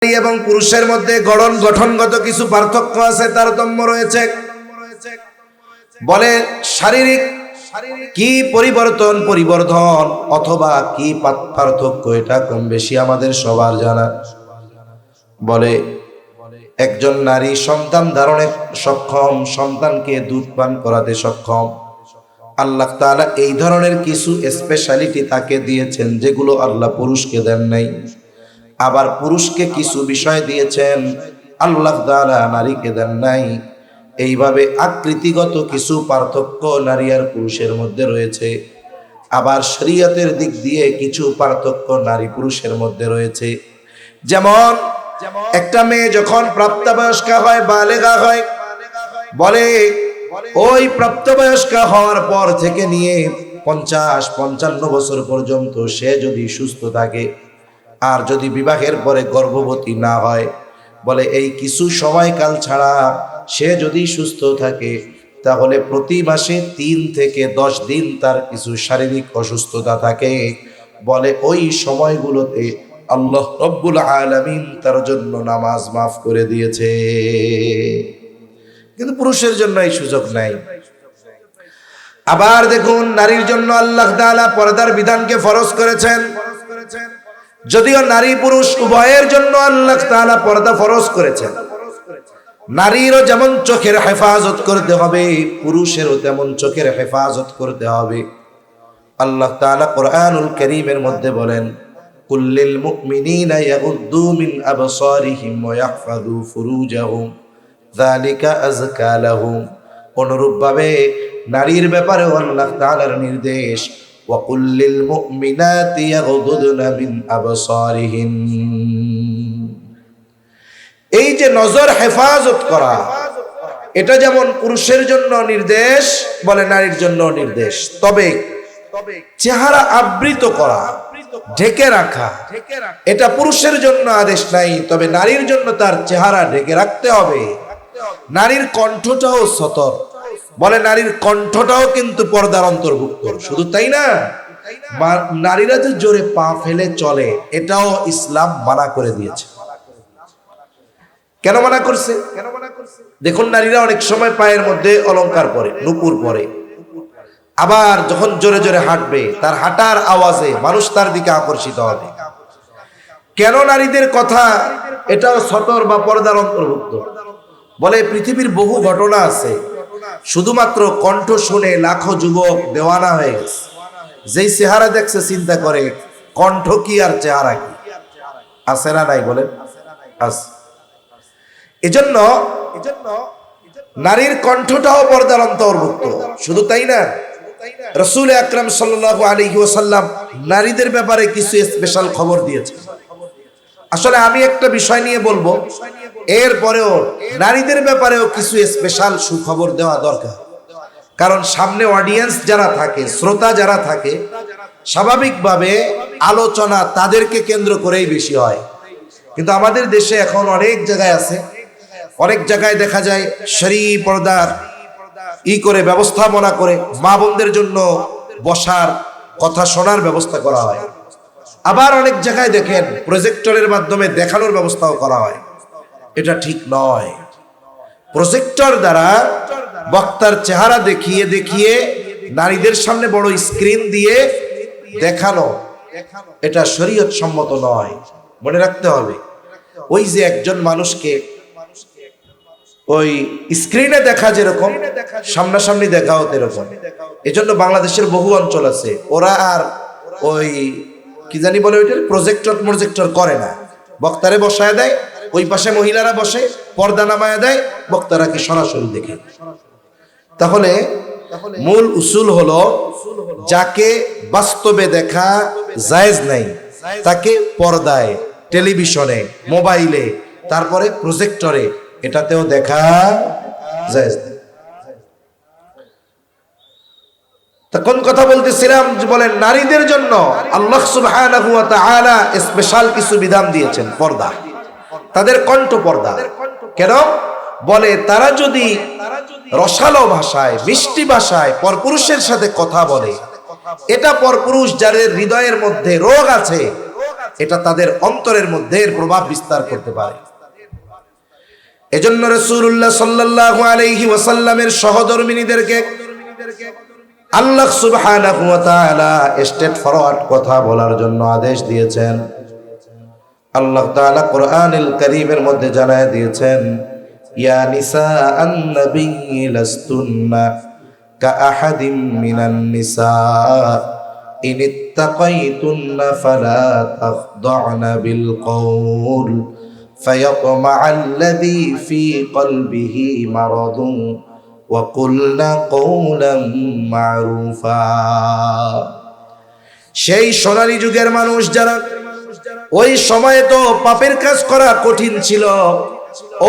নারী এবং পুরুষের মধ্যে গঠনগত কিছু পার্থক্য আছে, তারতম্য রয়েছে। বলে শারীরিক কি পরিবর্তন অথবা কি পার্থক্য, এটা কম বেশি আমাদের সবার জানা। বলে একজন নারী সন্তান ধারণে সক্ষম, সন্তানকে দুধ পান করাতে সক্ষম। আল্লাহ তাআলা এই ধরনের কিছু স্পেশালিটি তাকে দিয়েছেন যেগুলো আল্লাহ পুরুষকে দেন নাই। আবার পুরুষকে কিছু বিষয় দিয়েছেন আল্লাহ তাআলা নারীকে দেন নাই। এইভাবে আকৃতিগত কিছু পার্থক্য নারী আর পুরুষের মধ্যে রয়েছে। আবার শরীয়তের দিক দিয়ে কিছু পার্থক্য নারী পুরুষের মধ্যে রয়েছে। যেমন একটা মেয়ে যখন প্রাপ্তবয়স্কা হয়, বালেগা হয়, বলে ওই প্রাপ্তবয়স্কা হওয়ার পর থেকে নিয়ে 50-55 বছর পর্যন্ত সে যদি সুস্থ থাকে, আর যদি বিবাহের পরে গর্ভবতী না হয়, বলে এই কিছু সময়কাল ছাড়া সে যদি সুস্থ থাকে, তাহলে প্রতি মাসে 3 থেকে 10 দিন তার কিছু শারীরিক অসুস্থতা থাকে। বলে ওই সময়গুলোতে আল্লাহ রব্বুল আলামিন তার জন্য নামাজ মাফ করে দিয়েছে। কিন্তু পুরুষের জন্য এই সুযোগ নাই। আবার দেখুন, নারীর জন্য আল্লাহ তাআলা পর্দার বিধানকে ফরজ করেছেন। যদিও নারী পুরুষ উভয়ের জন্য আল্লাহ তাআলা পর্দা ফরজ করেছেন। নারীরও যেমন চোখের হেফাজত করতে হবে, পুরুষেরও তেমন চোখের হেফাজত করতে হবে। আল্লাহ তাআলা কোরআনুল কারীমের মধ্যে বলেন, কুল্লিল মুমিনিনা ইয়াগুদ্দু মিন আবসারিহিম ওয়া ইয়াহফাযু ফুরুজাহুম যালিকা আযকা লাহুম। অনুরূপভাবে নারীর ব্যাপারে আল্লাহ তাআলার নির্দেশ, ওয়া কুল্লিল মুমিনাতি ইয়াগুদ্দুনা মিন আবসারিহিম। এই যে নজর হেফাজত করা, এটা যেমন পুরুষের জন্য নির্দেশ, বলে নারীর জন্য নির্দেশ। তবে চেহারা আবৃত করা, ঢেকে রাখা, এটা পুরুষের জন্য আদেশ নাই, তবে নারীর জন্য তার চেহারা ঢেকে রাখতে হবে। নারীর কণ্ঠটাও সতর, বলে নারীর কণ্ঠটাও কিন্তু পর্দার অন্তর্ভুক্ত। শুধু তাই না, নারীরা যে জোরে পা ফেলে চলে, এটাও ইসলাম মানা করে দিয়েছে। কেন মানা করছে? দেখুন, নারীরা অনেক সময় পায়ের মধ্যে অলংকার পরে, নূপুর পরে, আবার যখন জোরে জোরে হাঁটবে, তার হাঁটার আওয়াজে মানুষ তার দিকে আকর্ষিত হবে। কেন নারীদের কথা এটাও সতর বা পর্দার অন্তর্ভুক্ত? বলে পৃথিবীর বহু ঘটনা আছে, শুধুমাত্র কণ্ঠ শুনে লাখো যুবক দেওয়ানা হয়ে গেছে। যেই চেহারা দেখছে চিন্তা করে কণ্ঠ কি আর চেহারা কি, আছে না নাই? বলেন আছে। এজন্য নারীর কণ্ঠটাও পর্দার অন্তর্ভুক্ত। শুধু তাই না, রাসূল আকরাম সাল্লাল্লাহু আলাইহি ওয়াসাল্লাম নারীদের ব্যাপারে কিছু স্পেশাল খবর দিয়েছেন। আসলে আমি একটা বিষয় নিয়ে বলবো, এরপরেও নারীদের ব্যাপারেও কিছু স্পেশাল সুখবর দেওয়া দরকার। কারণ সামনে অডিয়েন্স যারা থাকে, শ্রোতা যারা থাকে, স্বাভাবিকভাবে আলোচনা তাদেরকে কেন্দ্র করেই বেশি হয়। কিন্তু আমাদের দেশে এখন অনেক জায়গায় আছে, অনেক জায়গায় দেখা যায় শরী পর্দার করে ব্যবস্থাপনা করে মা বোনদের জন্য বসার, কথা শোনার ব্যবস্থা করা হয়। আবার অনেক জায়গায় দেখেন প্রজেক্টরের মাধ্যমে দেখানোর ব্যবস্থাও করা হয়। এটা ঠিক নয়। প্রজেক্টর দ্বারা বক্তার চেহারা দেখিয়ে দেখিয়ে নারীদের সামনে বড় স্ক্রিন দিয়ে দেখানো, এটা শরীয়ত সম্মত নয়। মনে রাখতে হবে, ওই যে একজন মানুষকে ওই স্ক্রিনে দেখা যেরকম, সামনাসামনি দেখাও তেরকম। এজন্য বাংলাদেশের বহু অঞ্চল আছে, ওরা আর ওই কি জানি বলে ওইটার প্রজেক্টর করে না, বক্তারে বসায় দেয়, ওই পাশে মহিলারা বসে, পর্দা নামায় দেয়, বক্তারাকে সরাসরি দেখে। তাহলে মূল উসুল হলো, যাকে বাস্তবে দেখা জায়েজ নাই, তাকে পর্দায়, টেলিভিশনে, মোবাইলে, তারপরে প্রজেক্টরে, এটাতেও দেখা জায়েজ নাই। তা কোন কথা বলতেছিলাম? বলেন নারীদের জন্য আল্লাহ সুবহানাহু ওয়া তাআলা স্পেশাল কিছু বিধান দিয়েছেন। পর্দা, তাদের কণ্ঠ পর্দা। কেন? বলে তারা যদি রসালো ভাষায়, মিষ্টি ভাষায় পরপুরুষের সাথে কথা বলে, এটা পরপুরুষ যাদের হৃদয়ের মধ্যে রোগ আছে, এটা তাদের অন্তরের মধ্যে এর প্রভাব বিস্তার করতে পারে। এজন্য রাসূলুল্লাহ সাল্লাল্লাহু আলাইহি ওয়াসাল্লামের সহধর্মিনীদেরকে আল্লাহ সুবহানাহু ওয়া তাআলা স্ট্রেট ফরওয়ার্ড কথা বলার জন্য আদেশ দিয়েছেন। আল্লাহ তাআলা কোরআনুল কারীমের মধ্যে জানায় দিয়েছেন, ইয়া নিসা আন-নবী লাস্তুন্না কাআহাদিম মিনান নিসা ইন ইত্তাকাইতুন্না ফালা তাখদা'না বিল কওল ফায়াতমা'আল্লাযী ফী কলবিহি মারাদুন ওয়া কুলনা কওলাম মা'রুফা। সেই সোনালী যুগের মানুষ যারা, ওই সময় তো পাপের কাজ করা কঠিন ছিল।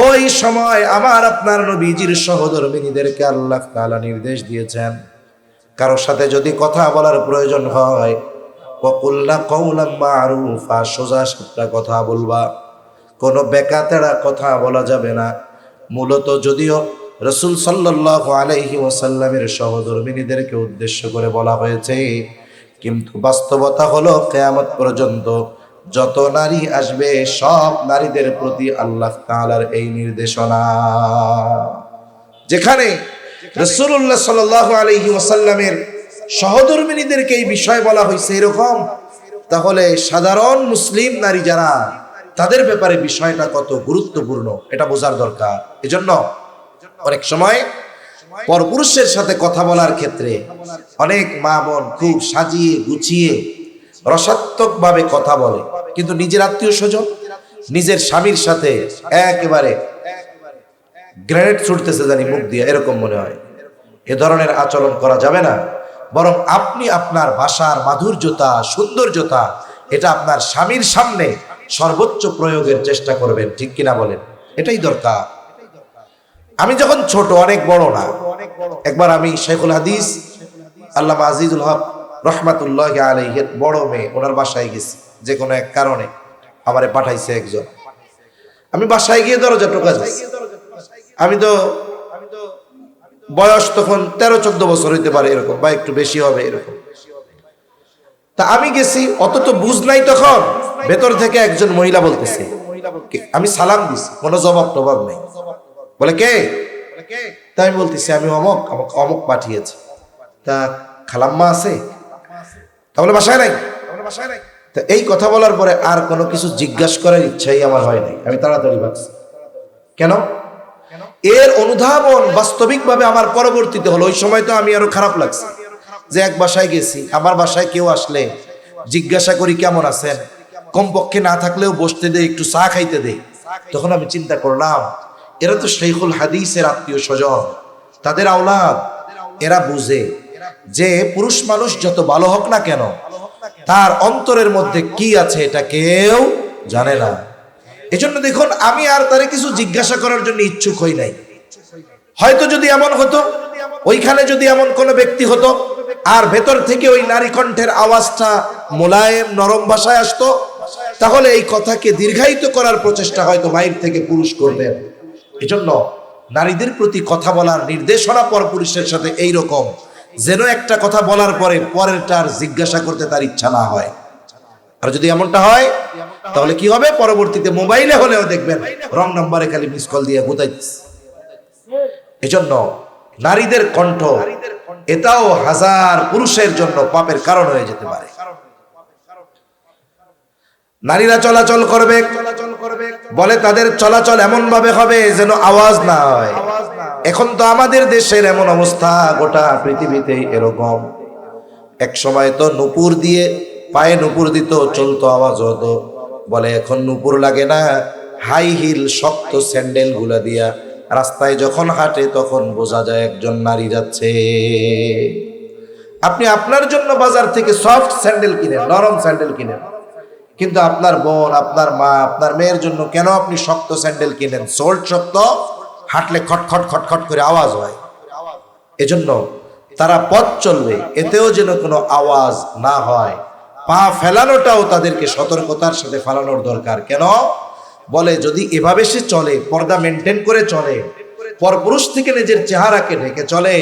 ওই সময় আমার আপনার নবীজির সহধর্মিনীদেরকে আল্লাহ তাআলা নির্দেশ দিয়েছেন, কারো সাথে যদি কথা বলার প্রয়োজন হয় ওয়াকুলনা কওলাম মা'রুফা, সোজা সাপটা কথা বলবা, কোনো বেকাতেড়া কথা বলা যাবে না। মূলত যদিও রাসূল সাল্লাল্লাহু আলাইহি ওয়াসাল্লামের সহধর্মিনীদেরকে উদ্দেশ্য করে বলা হয়েছে, কিন্তু বাস্তবতা হলো কিয়ামত পর্যন্ত যত নারী আসবে সব নারীদের প্রতি আল্লাহ তাআলার এই নির্দেশনা। যেখানে রাসূলুল্লাহ সাল্লাল্লাহু আলাইহি ওয়াসাল্লামের সহধর্মিনীদেরকে এই বিষয় বলা হয়েছে এরকম, তাহলে সাধারণ মুসলিম নারী যারা, তাদের ব্যাপারে বিষয়টা কত গুরুত্বপূর্ণ এটা বোঝার দরকার। এজন্য অনেক সময় পরপুরুষের সাথে কথা বলার ক্ষেত্রে অনেক মা বোন খুব সাজিয়ে গুছিয়ে রসাত্মক ভাবে কথা বলে, কিন্তু নিজের আত্মীয় স্বজন, নিজের স্বামীর সাথে একেবারে গ্রেনেড ছুটতেছে জানি মুখ দিয়ে, এরকম মনে হয়। এ ধরনের আচরণ করা যাবে না। বরং আপনি আপনার ভাষার মাধুর্যতা, সৌন্দর্যতা এটা আপনার স্বামীর সামনে সর্বোচ্চ প্রয়োগের চেষ্টা করবেন। ঠিক কিনা বলেন? এটাই দরকার। আমি যখন ছোট, অনেক বড় না, একবার আমি শেখুল হাদিস আল্লামা আজিজুল হক রহমাতুল্লাহি আলাইহির বড় মেয়ে, ওনার বাসায় গেছি, যে কোনো এক কারণে আমারে পাঠাইছে একজন। আমি বাসায় গিয়ে দরজা টোকা যাচ্ছি। আমি তো বয়স তখন 13-14 বছর হইতে পারে এরকম, বা একটু বেশি হবে এরকম। তা আমি গেছি, অত তো বুঝ নাই তখন। ভেতর থেকে একজন মহিলা বলতেছে, আমি সালাম দিছি, কোনো জবাব টবাব নেই। বলে কে? তাই আমি বলতেছি আমি অমক, আমাকে অমক পাঠিয়েছে। তা খালাম্মা আছে? তাহলে বাসায় নাই। তা এই কথা বলার পরে আর কোনো কিছু জিজ্ঞাসা করার ইচ্ছাই আমার হয় নাই। আমি তাড়াতাড়ি ভাবছি, কেন? এর অনুধাবন বাস্তবিকভাবে আমার পরবর্তীতে হলো। ওই সময় তো আমি আরো খারাপ লাগছে যে এক বাসায় গেছি, আমার বাসায় কেউ আসলে জিজ্ঞাসা করি কেমন আছেন, কমপক্ষে না থাকলেও বসতে দেই, একটু চা খাইতে দেই। তখন আমি চিন্তা করলাম, এরা তো শেখুল হাদিসের আত্মীয় স্বজন, তাদের আওলাদ। এরা বুঝে যে পুরুষ মানুষ যত ভালো হোক না কেন, তার অন্তরের মধ্যে কি আছে এটা কেউ জানে না। এজন্য দেখুন, আমি আর তারে কিছু জিজ্ঞাসা করার জন্য ইচ্ছুক হই নাই। হয়তো যদি এমন হতো, ওইখানে যদি এমন কোনো ব্যক্তি হতো আর ভেতর থেকে ওই নারী কণ্ঠের আওয়াজটা মোলায়েম নরম ভাষায় আসতো, তাহলে এই কথাকে দীর্ঘায়িত করার প্রচেষ্টা হয়তো বাইরে থেকে পুরুষ করবেন। এজন্য নারীদের প্রতি কথা বলার নির্দেশনা পরপুরুষের সাথে এই রকম, যেন একটা কথা বলার পরে পরেরটার জিজ্ঞাসা করতে তার ইচ্ছা না হয়। আর যদি এমনটা হয় তাহলে কি হবে? পরবর্তীতে মোবাইলে হলেও দেখবেন রং নাম্বারে খালি মিস কল দিয়ে গুতাইছে। এজন্য নারীদের কণ্ঠ এটাও হাজার পুরুষের জন্য পাপের কারণ হয়ে যেতে পারে। নারীরা চলাচল করবে, বলে তাদের চলাচল এমন ভাবে হবে যেন আওয়াজ না হয়। এখন তো আমাদের দেশের এমন অবস্থা, গোটা পৃথিবীতেই এরকম। এক সময় তো নুপুর দিয়ে, পায়ে নুপুর দিত, চলতো, আওয়াজ হতো। বলে এখন নুপুর লাগে না, হাই হিল শক্ত স্যান্ডেল গুলা দিয়া রাস্তায় যখন হাঁটে তখন বোঝা যায় একজন নারী যাচ্ছে। আপনি আপনার জন্য বাজার থেকে সফট স্যান্ডেল কিনেন, নরম স্যান্ডেল কিনেন, কিন্তু আপনার বোন, আপনার মা, আপনার মেয়ের জন্য কেন আপনি শক্ত স্যান্ডেল কিনেন? সোল্ট শক্ত, হাঁটলে খটখট খটখট করে আওয়াজ হয়। এজন্য তারা পথ চলবে, এতেও যেন কোনো আওয়াজ না হয়। পা ফেলানোটাও তাদেরকে সতর্কতার সাথে ফেলানোর দরকার। কেন? বলে যদি এভাবে সে চলে, পর্দা মেনটেন করে চলে, পরপুরুষ থেকে নিজের চেহারাকে ঢেকে চলে,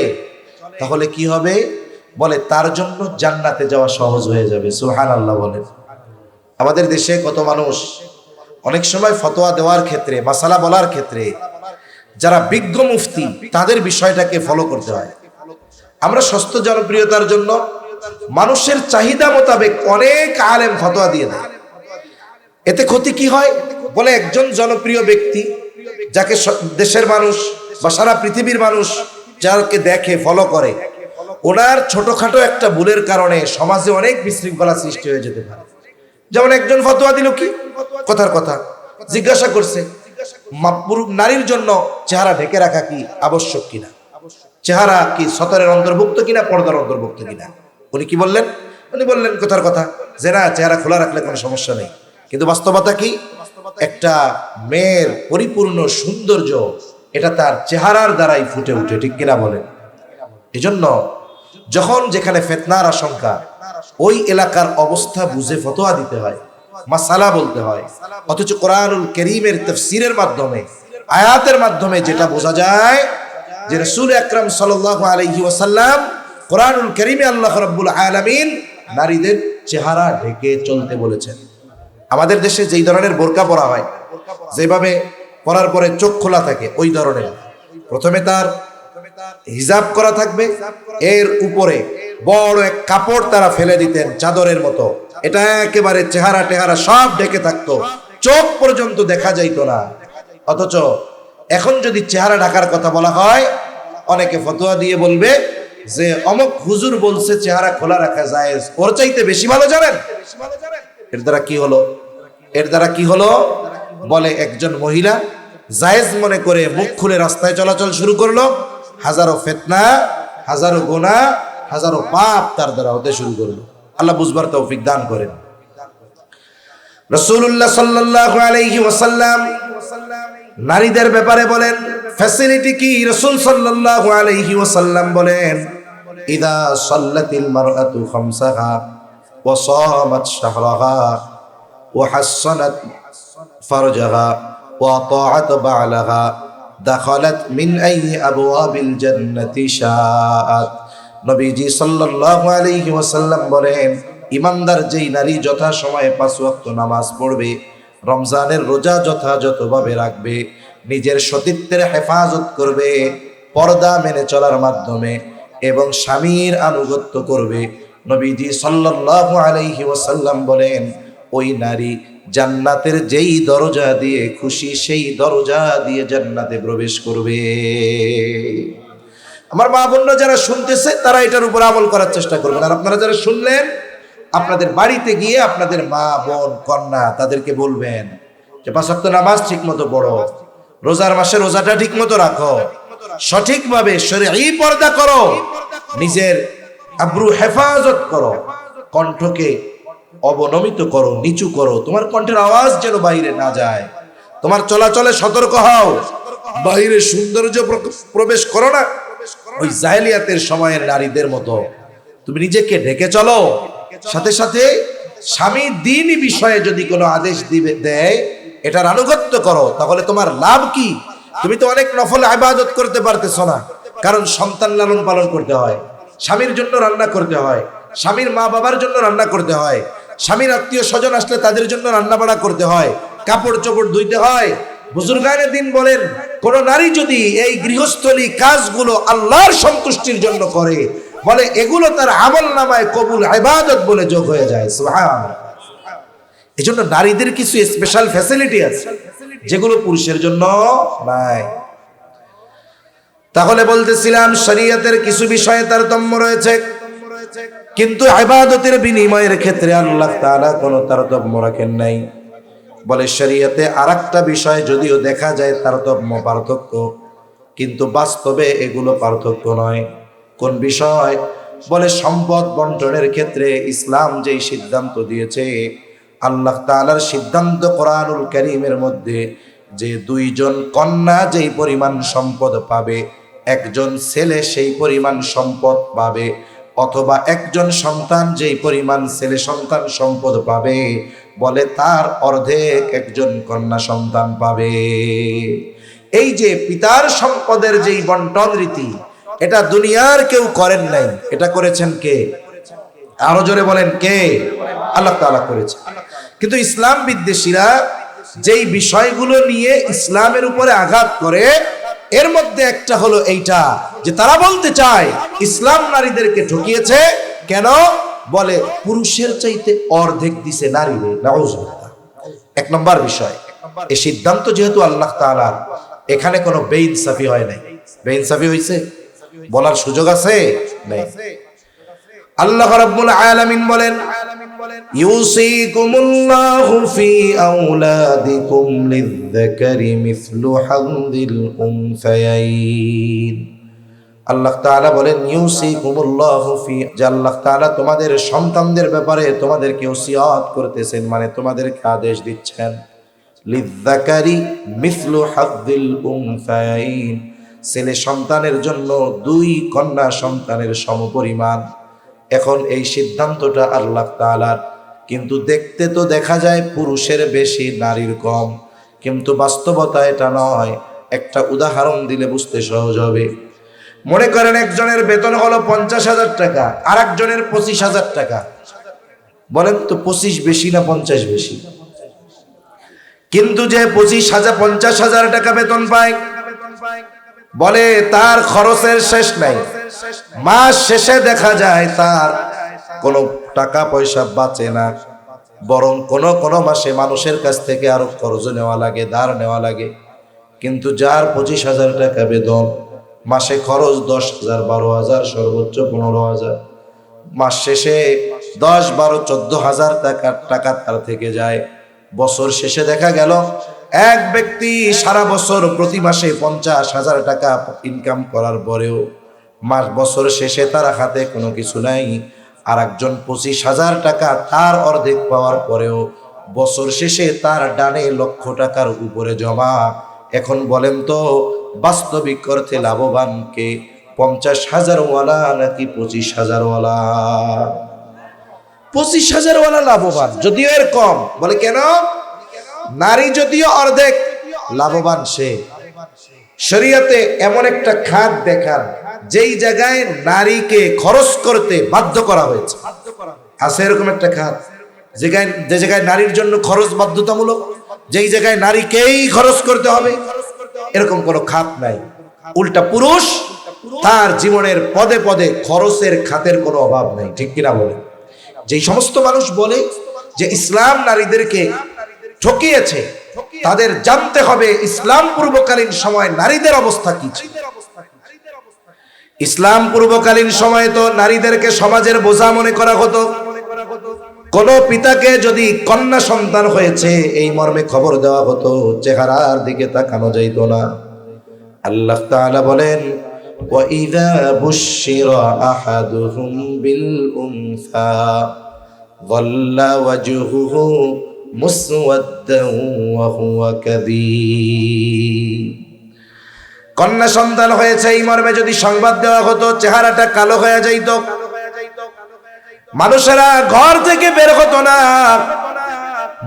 তাহলে কি হবে? বলে তার জন্য জান্নাতে যাওয়া সহজ হয়ে যাবে। সুবহানাল্লাহ বলেন। আমাদের দেশে কত মানুষ অনেক সময় ফতোয়া দেওয়ার ক্ষেত্রে, মাসালা বলার ক্ষেত্রে যারা বিজ্ঞ মুফতি তাদের বিষয়টাকে ফলো করতে হয়। আমরা সস্ত জনপ্রিয়তার জন্য মানুষের চাহিদা মোতাবেক অনেক আলেম ফতোয়া দিয়ে দেয়। এতে ক্ষতি কি হয়? বলে একজন জনপ্রিয় ব্যক্তি যাকে দেশের মানুষ বা সারা পৃথিবীর মানুষ যাকে দেখে ফলো করে, ওনার ছোটখাটো একটা ভুলের কারণে সমাজে অনেক বিশৃঙ্খলা সৃষ্টি হয়ে যেতে পারে। যেমন একজন ফতোয়া দিল কি, কথার কথা জিজ্ঞাসা করছে নারীর জন্য চেহারা ঢেকে রাখা কি আবশ্যক কিনা, চেহারা কি সতরের অন্তর্ভুক্ত কিনা, পর্দার অন্তর্ভুক্ত কিনা। উনি কি বললেন? উনি বললেন কথার কথা যে না, চেহারা খোলা রাখলে কোনো সমস্যা নেই। কিন্তু বাস্তবতা কি? একটা মেয়ের পরিপূর্ণ সৌন্দর্য এটা তার চেহারার দ্বারাই ফুটে উঠে, ঠিক কিনা বলেন? এজন্য যখন যেখানে ফিতনার আশঙ্কা, ওই এলাকার অবস্থা বুঝে ফতোয়া দিতে হয়, মাসালা বলতে হয়। অথচ কোরআনুল কারীমের তাফসীরের মাধ্যমে, আয়াতের মাধ্যমে যেটা বোঝা যায় যে রাসূল আকরাম সাল্লাল্লাহু আলাইহি ওয়াসাল্লাম কোরআনুল কারীমে আল্লাহ রাব্বুল আলামিন নারীদের চেহারা ঢেকে চলতে বলেছেন। আমাদের দেশে যেই ধরনের বোরকা পরা হয়, যেভাবে পরার পরে চোখ খোলা থাকে, ওই ধরনের প্রথমে তার হিজাব করা থাকবে, এর উপরে বড় এক কাপড় তারা ফেলে দিতেন চাদরের মতো, এটা একেবারে চেহারা টেহারা সব ঢেকে থাকতো, চোখ পর্যন্ত দেখা যাইতো না। অথচ এখন যদি চেহারা ঢাকার কথা বলা হয়, অনেকে ফতোয়া দিয়ে বলবে যে অমুক হুজুর বলছে চেহারা খোলা রাখা জায়েজ, ওর চাইতে বেশি ভালো জানেন। এর দ্বারা কি হলো? এর দ্বারা কি হলো? বলে একজন মহিলা জায়েজ মনে করে মুখ খুলে রাস্তায় চলাচল শুরু করলো, হাজারো ফিতনা, হাজারো গুনাহ, হাজারো পাপ তার দ্বারা হতে শুরু করলো। আল্লাহ বুঝবার তৌফিক দান করেন। রাসূলুল্লাহ সাল্লাল্লাহু আলাইহি ওয়াসাল্লাম নারীদের ব্যাপারে বলেন ফ্যাসিলিটি কি? রাসূল সাল্লাল্লাহু আলাইহি ওয়াসাল্লাম বলেন ইদা সাল্লাতিল মারআতু খামসাহা ওয়া সামাত শাহরাহা ওয়া হাসসানাত ফারজাহা ওয়া আতাআত বা'লাহা দাখালাত মিন আইয়ি আবওয়াবিল জান্নাতি শাআত। নবীজি সাল্লাল্লাহু আলাইহি ওয়াসাল্লাম বলেন, ইমানদার যেই নারী যথা সময়ে 5 ওয়াক্ত নামাজ পড়বে, রমজানের রোজা যথাযথভাবে রাখবে, নিজের সতীত্বের হেফাজত করবে পর্দা মেনে চলার মাধ্যমে এবং স্বামীর আনুগত্য করবে, নবীজি সাল্লাল্লাহু আলাইহি ওয়াসাল্লাম বলেন ওই নারী জান্নাতের যেই দরজা দিয়ে খুশি সেই দরজা দিয়ে জান্নাতে প্রবেশ করবে। আমার মা বোনরা যারা শুনতেছে তারা এটার উপর আমল করার চেষ্টা করবেন। আর আপনারা যারা শুনলেন, আপনাদের বাড়িতে গিয়ে আপনাদের মা বোন কন্যা তাদেরকে বলবেন যে 5 ওয়াক্ত নামাজ ঠিক মতো পড়ো, রোজার মাসে রোজাটা ঠিক মতো রাখো, সঠিকভাবে শরঈ পর্দা করো, নিজের আব্রু হেফাজত করো, কণ্ঠকে অবনমিত করো, নিচু করো, তোমার কণ্ঠের আওয়াজ যেন বাইরে না যায়, তোমার চলাচলে সতর্ক হও, বাইরে সৌন্দর্য প্রবেশ করো না ওই জাহেলিয়াতের সময়ের নারীদের মতো, তুমি নিজেকে ঢেকে চলো। সাথে সাথে স্বামী দ্বীনি বিষয়ে যদি কোনো আদেশ দেয় এটার আনুগত্য করো, তাহলে তোমার লাভ কি? তুমি তো অনেক নফল ইবাদত করতে পারতেছো না, কারণ সন্তান লালন পালন করতে হয়, স্বামীর জন্য রান্না করতে হয়, স্বামীর মা বাবার জন্য রান্না করতে হয়, স্বামীর আত্মীয় স্বজন আসলে তাদের জন্য রান্না বাড়া করতে হয়, কাপড় চোপড় ধুইতে হয়। বুজুর্গানে দিন বলেন, কোন নারী যদি এই গৃহস্থলী কাজগুলো আল্লাহর সন্তুষ্টির জন্য করে, বলে এগুলো তার আমল নামায় কবুল ইবাদত বলে যোগ হয়ে যায়। সুবহানাল্লাহ। এজন্য নারীদের কিছু স্পেশাল ফ্যাসিলিটি আছে যেগুলো পুরুষের জন্য নাই। তাহলে বলতেছিলাম শরীয়তের কিছু বিষয়ে তারতম্য রয়েছে, কিন্তু ইবাদতের বিনিময়ের ক্ষেত্রে আল্লাহ তাআলা কোনো তারতম্য রাখেন নাই। বলে শরীয়তে আরেকটা বিষয় যদিও দেখা যায় তারতম্য পার্থক্য, কিন্তু বাস্তবে এগুলো পার্থক্য নয়। কোন বিষয়? বলে সম্পদ বন্টনের ক্ষেত্রে ইসলাম যেই সিদ্ধান্ত দিয়েছে, আল্লাহ তাআলার সিদ্ধান্ত কোরআনুল কারীমের মধ্যে যে 2 জন কন্যা যেই পরিমাণ সম্পদ পাবে, একজন ছেলে সেই পরিমাণ সম্পদ পাবে, অথবা একজন সন্তান যেই পরিমাণ ছেলে সন্তান সম্পদ পাবে, বলে তার অর্ধেক একজন কন্যা সন্তান পাবে। এই যে পিতার সম্পদের যেই বন্টন রীতি, এটা দুনিয়ার কেউ করেন নাই, এটা করেছেন কে? আরো জোরে বলেন কে? আল্লাহ তাআলা করেছেন। কিন্তু ইসলাম বিদ্বেষীরা যেই বিষয়গুলো নিয়ে ইসলামের উপরে আঘাত করে, এর মধ্যে একটা হলো এইটা যে তারা বলতে চায় ইসলাম নারীদেরকে ঠকিয়েছে। কেন? বলে পুরুষের চাইতে অর্ধেক দিছে নারীরে। নাউজুবিল্লাহ। এক নম্বর বিষয়, এই সিদ্ধান্ত যেহেতু আল্লাহ তাআলার, এখানে কোনো বেইনসাফি হয় নাই। বেইনসাফি হইছে বলার সুযোগ আছে? নাই। আল্লাহ রাব্বুল আলামিন বলেন, ইউসিকুমুল্লাহু ফি আওলাদিকুম লিয-যাকারি মিসলু হাযযিল উনসায়াইন। আল্লাহ তাআলা বলেন ইউসিকুমুল্লাহু ফি, যে আল্লাহ তাআলা তোমাদের সন্তানদের ব্যাপারে তোমাদেরকে ওসিয়ত করতেছেন, মানে তোমাদেরকে আদেশ দিচ্ছেন, লিয-যাকারি মিসলু হাযযিল উনসায়াইন, ছেলে সন্তানের জন্য দুই কন্যা সন্তানের সমপরিমাণ। এখন এই সিদ্ধান্তটা আল্লাহ তাআলার, কিন্তু দেখতে তো দেখা যায় পুরুষের বেশি নারীর কম, কিন্তু বাস্তবতা এটা নয়। একটা উদাহরণ দিলে বুঝতে সহজ হবে। মনে করেন একজনের বেতন হলো 50,000 টাকা, আর একজনের 25,000 টাকা। বলেন তো 25 বেশি না 50 বেশি? কিন্তু যে 50,000 টাকা বেতন পায়, বলে তার খরচের শেষ নাই। মাস শেষে দেখা যায় তার কোনো টাকা পয়সা বাঁচে না, বরং কোন মাসে মানুষের কাছ থেকে আরো খরচ নেওয়া লাগে, ধার নেওয়া লাগে। কিন্তু যার 25,000 টাকা বেতন, মাসে খরচ 10,000, 12,000, সর্বোচ্চ 15,000, মাস শেষে 10, 12, 14,000 টাকা তার থেকে যায়। বছর শেষে দেখা গেল এক ব্যক্তি সারা বছর প্রতি মাসে 50,000 টাকা ইনকাম করার পরেও বছর শেষে তার হাতে কোনো কিছু নাই। আর একজন 25,000 টাকা তার অর্ধেক পাওয়ার পরেও বছর শেষে তার ডানে লক্ষ টাকার উপরে জমা। এখন বলেন তো বাস্তবিক অর্থে লাভবান কে, 50,000 ওয়ালা নাকি 25,000 ওয়ালা? 25,000 ওয়ালা লাভবান, যদিও এর কম। বলে কেন? নারী যদিও অর্ধেক, লাভবান সে। শরীয়তে এমন একটা খাত দেখান যেই জায়গায় নারীকে খরচ করতে বাধ্য করা হয়েছে। আছে এরকম একটা খাত যে জায়গায় নারীর জন্য খরচ বাধ্যতামূলক, যেই জায়গায় নারীকেই খরচ করতে হবে, এরকম কোনো খাত নাই। উল্টা পুরুষ তার জীবনের পদে পদে খরচের খাতের কোনো অভাব নাই। ঠিক কিনা বলে? যেই সমস্ত মানুষ বলে যে ইসলাম নারীদেরকে ঠকিয়েছে, তাদের জানতে হবে ইসলাম পূর্বকালীন সময় নারীদের অবস্থা কি ছিল। ইসলাম পূর্বকালীন সময়ে তো নারীদেরকে সমাজের বোঝা মনে করা হতো। কোন পিতাকে যদি কন্যা সন্তান হয়েছে এই মর্মে খবর দেওয়া হতো, চেহারার দিকে তাকানো যাইত না। আল্লাহ তাআলা বলেন, وَإِذَا بُشِّرَ أَحَدُهُمْ بِالْأُنثَى ظَلَّ وَجْهُهُ مُسْوَدًّا وَهُوَ كَظِيمٌ। কন্যা সন্তান হয়েছে এই মর্মে যদি সংবাদ দেওয়া হতো, চেহারাটা কালো হয়ে যাইত, মানুষেরা ঘর থেকে বের হতো না,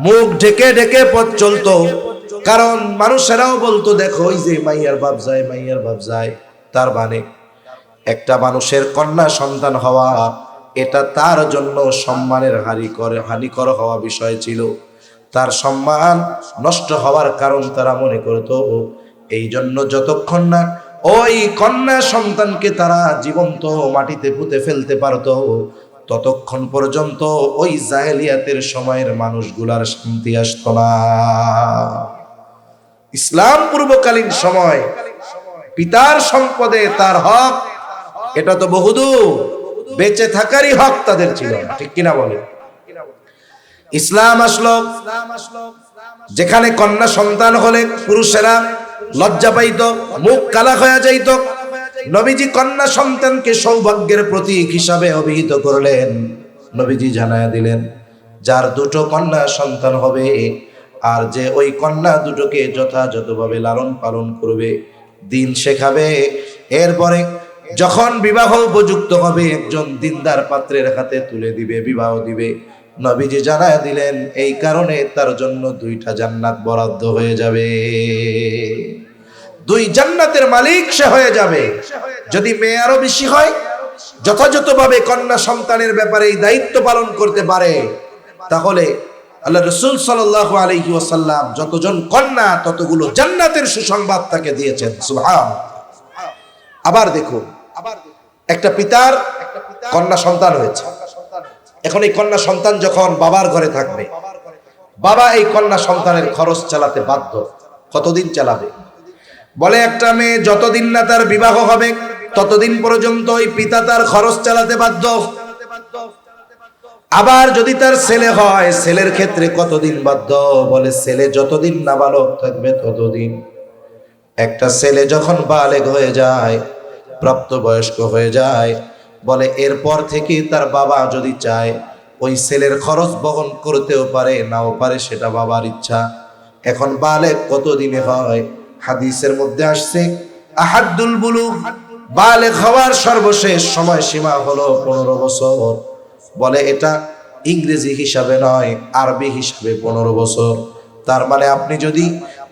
মুখ ঢেকে ঢেকে পথ চলতো। কারণ মানুষেরাও বলতো, দেখো ওই যে মাইয়ার বাপ যায়, মাইয়ার বাপ যায়। তার মানে একটা মানুষের কন্যা সন্তান হওয়া এটা তার জন্য সম্মানের হানিকর হওয়া বিষয় ছিল। তার সম্মান নষ্ট হওয়ার কারণ তারা মনে করতো। এই জন্য যতক্ষণ না ওই কন্যা সন্তানকে তারা জীবন্ত মাটিতে পুঁতে ফেলতে পারতো, ততক্ষণ পর্যন্ত ওই জাহেলিয়াতের সময়ের মানুষগুলার শান্তি আসতো না। ইসলাম পূর্বকালীন সময় পিতার সম্পদে তার হক, এটা তো বহুদূর বেঁচে থাকারই হক তাদের ছিল। ঠিক কিনা বলে? ইসলাম আসলো যেখানে কন্যা সন্তান হলে পুরুষেরা লজ্জা পাইত, মুখ কালা হয়ে যাইত। নবীজি কন্যা সন্তানকে সৌভাগ্যের প্রতীক হিসাবে অভিহিত করলেন। নবীজি জানায়া দিলেন, যার দুটো কন্যা সন্তান হবে আর যে ওই কন্যা দুটোকে যথাযথভাবে লালন পালন করবে, দিন শেখাবে, এরপরে যখন বিবাহ উপযুক্ত হবে একজন দিনদার পাত্রের হাতে তুলে দিবে, বিবাহ দিবে। নবীজি জানায়া দিলেন এই কারণে তার জন্য 2টা জান্নাত বরাদ্দ হয়ে যাবে, 2 জান্নাতের মালিক সে হয়ে যাবে। যদি মেয়ে আরো বেশি হয়, যথাযথভাবে কন্যা সন্তানের ব্যাপারে এই দায়িত্ব পালন করতে পারে, তাহলে আল্লাহ রাসূল সাল্লাল্লাহু আলাইহি ওয়াসাল্লাম যতজন কন্যা ততগুলো জান্নাতের সুসংবাদ তাকে দিয়েছেন। সুবহানাল্লাহ। আবার দেখুন, একটা পিতার কন্যা সন্তান হয়েছে। এখন এই কন্যা সন্তান যখন বাবার ঘরে থাকবে, বাবা এই কন্যা সন্তানের খরচ চালাতে বাধ্য। কতদিন চালাবে? বলে একটা মেয়ে যতদিন না তার বিবাহ হবে ততদিন পর্যন্ত ওই পিতা তার খরচ চালাতে বাধ্য। আবার যদি তার ছেলে হয়, ছেলের ক্ষেত্রে কতদিন বাধ্য? বলে ছেলে যতদিন নাবালক থাকবে ততদিন। একটা ছেলে যখন বালেগ হয়ে যায়, প্রাপ্তবয়স্ক হয়ে যায়, বলে এরপর থেকে তার বাবা যদি চায় ওই ছেলের খরচ বহন করতেও পারে, নাও পারে, সেটা বাবার ইচ্ছা। এখন বালেগ কতদিনে হয়? হাদিসের মধ্যে আসছে আহাদুল বুলুগ, বালেগ হওয়ার সর্বশেষ সময়সীমা হলো 15 বছর। বলে এটা ইংরেজি হিসাবে নয়, আরবি হিসাবে 15 বছর। তার মানে আপনি যদি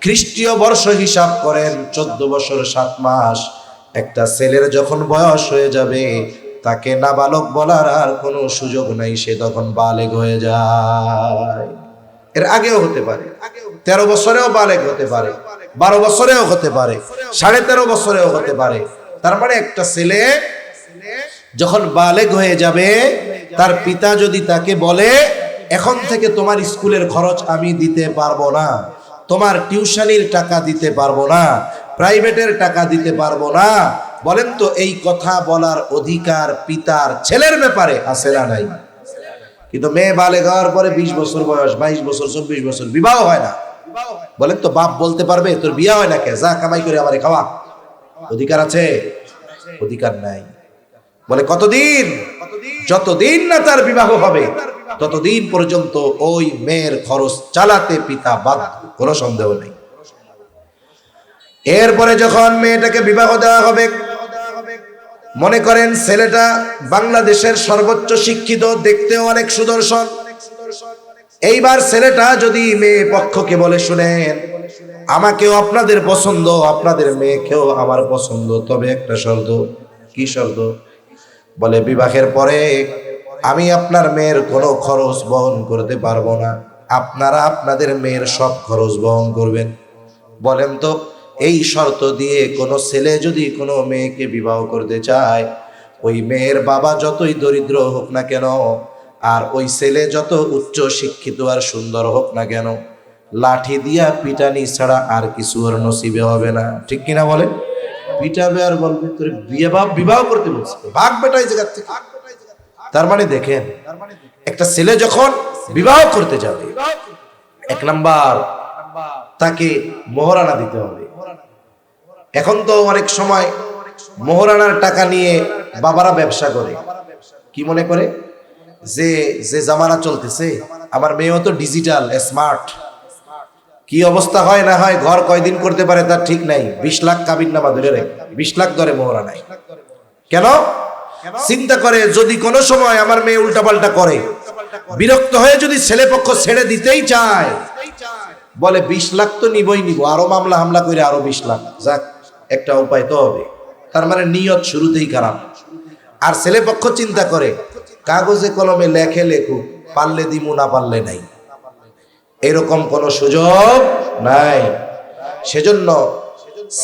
খ্রিস্টীয় বর্ষ হিসাব করেন 14 বছর 7 মাস। একটা ছেলের যখন বয়স হয়ে যাবে তাকে নাবালক বলার আর কোনো সুযোগ নাই, সে তখন বালেগ হয়ে যায়। এর আগেও হতে পারে, 13 বছরেও বালেগ হতে পারে, 12 বছরেও হতে পারে, 13.5 বছরেও হতে পারে। তার মানে একটা ছেলে যখন বালেগ হয়ে যাবে, তার পিতা যদি তাকে বলে এখন থেকে তোমার স্কুলের খরচ আমি দিতে পারবো না, তোমার টিউশনির টাকা দিতে পারবো না, প্রাইভেটের টাকা দিতে পারবো না, বলেন তো এই কথা বলার অধিকার পিতার ছেলের ব্যাপারে আছে না নাই? কিন্তু মেয়ে বালেগ হওয়ার পরে 20 বছর বয়স, 22 বছর, 24 বছর, বিবাহ হয় না, বলেন তো বাপ বলতে পারবে তোর বিয়ে হয় না কে, যা কামাই করে আমারে খাওয়া? অধিকার আছে? অধিকার নাই। বলে কতদিন? যতদিন না তার বিবাহ হবে ততদিন পর্যন্ত ওই মেয়ের খরচ চালাতে পিতা বাধ্য, কোনো সন্দেহ নেই। এরপরে যখন মেয়েটাকে বিবাহ দেওয়া হবে, মনে করেন ছেলেটা বাংলাদেশের সর্বোচ্চ শিক্ষিত, দেখতেও অনেক সুদর্শন। এইবার ছেলেটা যদি মেয়ে পক্ষকে বলে শুনেন আমাকেও আপনাদের পছন্দ, আপনাদের মেয়েকেও আমার পছন্দ, তবে একটা শর্ত। কি শর্ত? বলে বিবাহের পরে আমি আপনার মেয়ের কোনো খরচ বহন করতে পারবো না, আপনারা আপনাদের মেয়ের সব খরচ বহন করবেন। বলেন তো এই শর্ত দিয়ে কোনো ছেলে যদি কোনো মেয়েকে বিবাহ করতে চায়, ওই মেয়ের বাবা যতই দরিদ্র হোক না কেন, আর ওই ছেলে যত উচ্চ শিক্ষিত আর সুন্দর হোক না কেন, লাঠি দিয়া পিটানি ছাড়া আর কিছু ওর নসিবে হবে না। ঠিক কিনা বলে? পিটাবে আর বলবে তোর বিবাহ করতে বলছে, ভাগ বেটা এই জায়গা থেকে। তার মানে দেখেন, একটা ছেলে যখন বিবাহ করতে যাবে, 1 নাম্বার তাকে মোহরানা দিতে হবে। এখন তো অনেক সময় মোহরানার টাকা নিয়ে বাবারা ব্যবসা করে। কি মনে করে যে যে জামানা চলতেছে, আমার মেয়েও তো ডিজিটাল স্মার্ট, কি অবস্থা হয় না হয়, ঘর কয়দিন করতে পারে তার ঠিক নাই, 20 লাখ কাবিন নামা ধরে রেখে 20 লাখ ধরে মোহরানায়। কেন? চিন্তা করে যদি কোনো সময় আমার মেয়ে উল্টাপাল্টা করে, বিরক্ত হয়ে যদি ছেলে পক্ষ ছেড়ে দিতেই চায়, বলে 20 লাখ তো নিবই নিব, আরো মামলা হামলা করে আরো 20 লাখ, যাক একটা উপায় তো হবে। তার মানে নিয়ত শুরুতেই খারাপ। আর ছেলে পক্ষ চিন্তা করে কাগজে কলমে লেখে লেখুক, পারলে দিমু না পারলে নাই, এরকম কোনো সুযোগ নাই। সেজন্য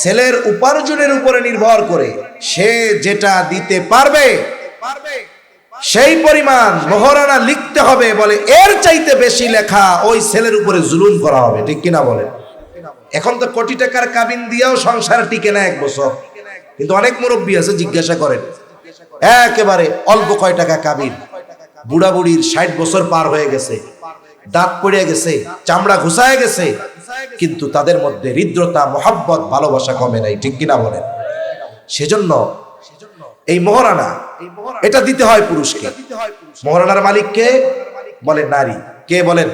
ছেলের উপার্জনের উপরে নির্ভর করে সে যেটা দিতে পারবে সেই পরিমাণ মোহরানা লিখতে হবে। বলে এর চাইতে বেশি লেখা ওই ছেলের উপরে জুলুম করা হবে। ঠিক কিনা বলে? এখন তো কোটি টাকার কাবিন দিয়েও সংসার টিকে না 1 বছর, কিন্তু অনেক মুরব্বী আছে জিজ্ঞাসা করেন একেবারে অল্প কয় টাকা কাবিন, বুড়া বুড়ির 60 বছর পার হয়ে গেছে, দাঁত পড়ে গেছে, চামড়া ঘুষায় গেছে, কিন্তু তাদের মধ্যে হৃদ্রতা, মহব্বত, ভালোবাসা কমে নাই। ঠিক কিনা বলেন? সেজন্য এই মোহরানা এটা দিতে হয় পুরুষকে। মোহরানার মালিক কে? বলে নারী। কে বলেন?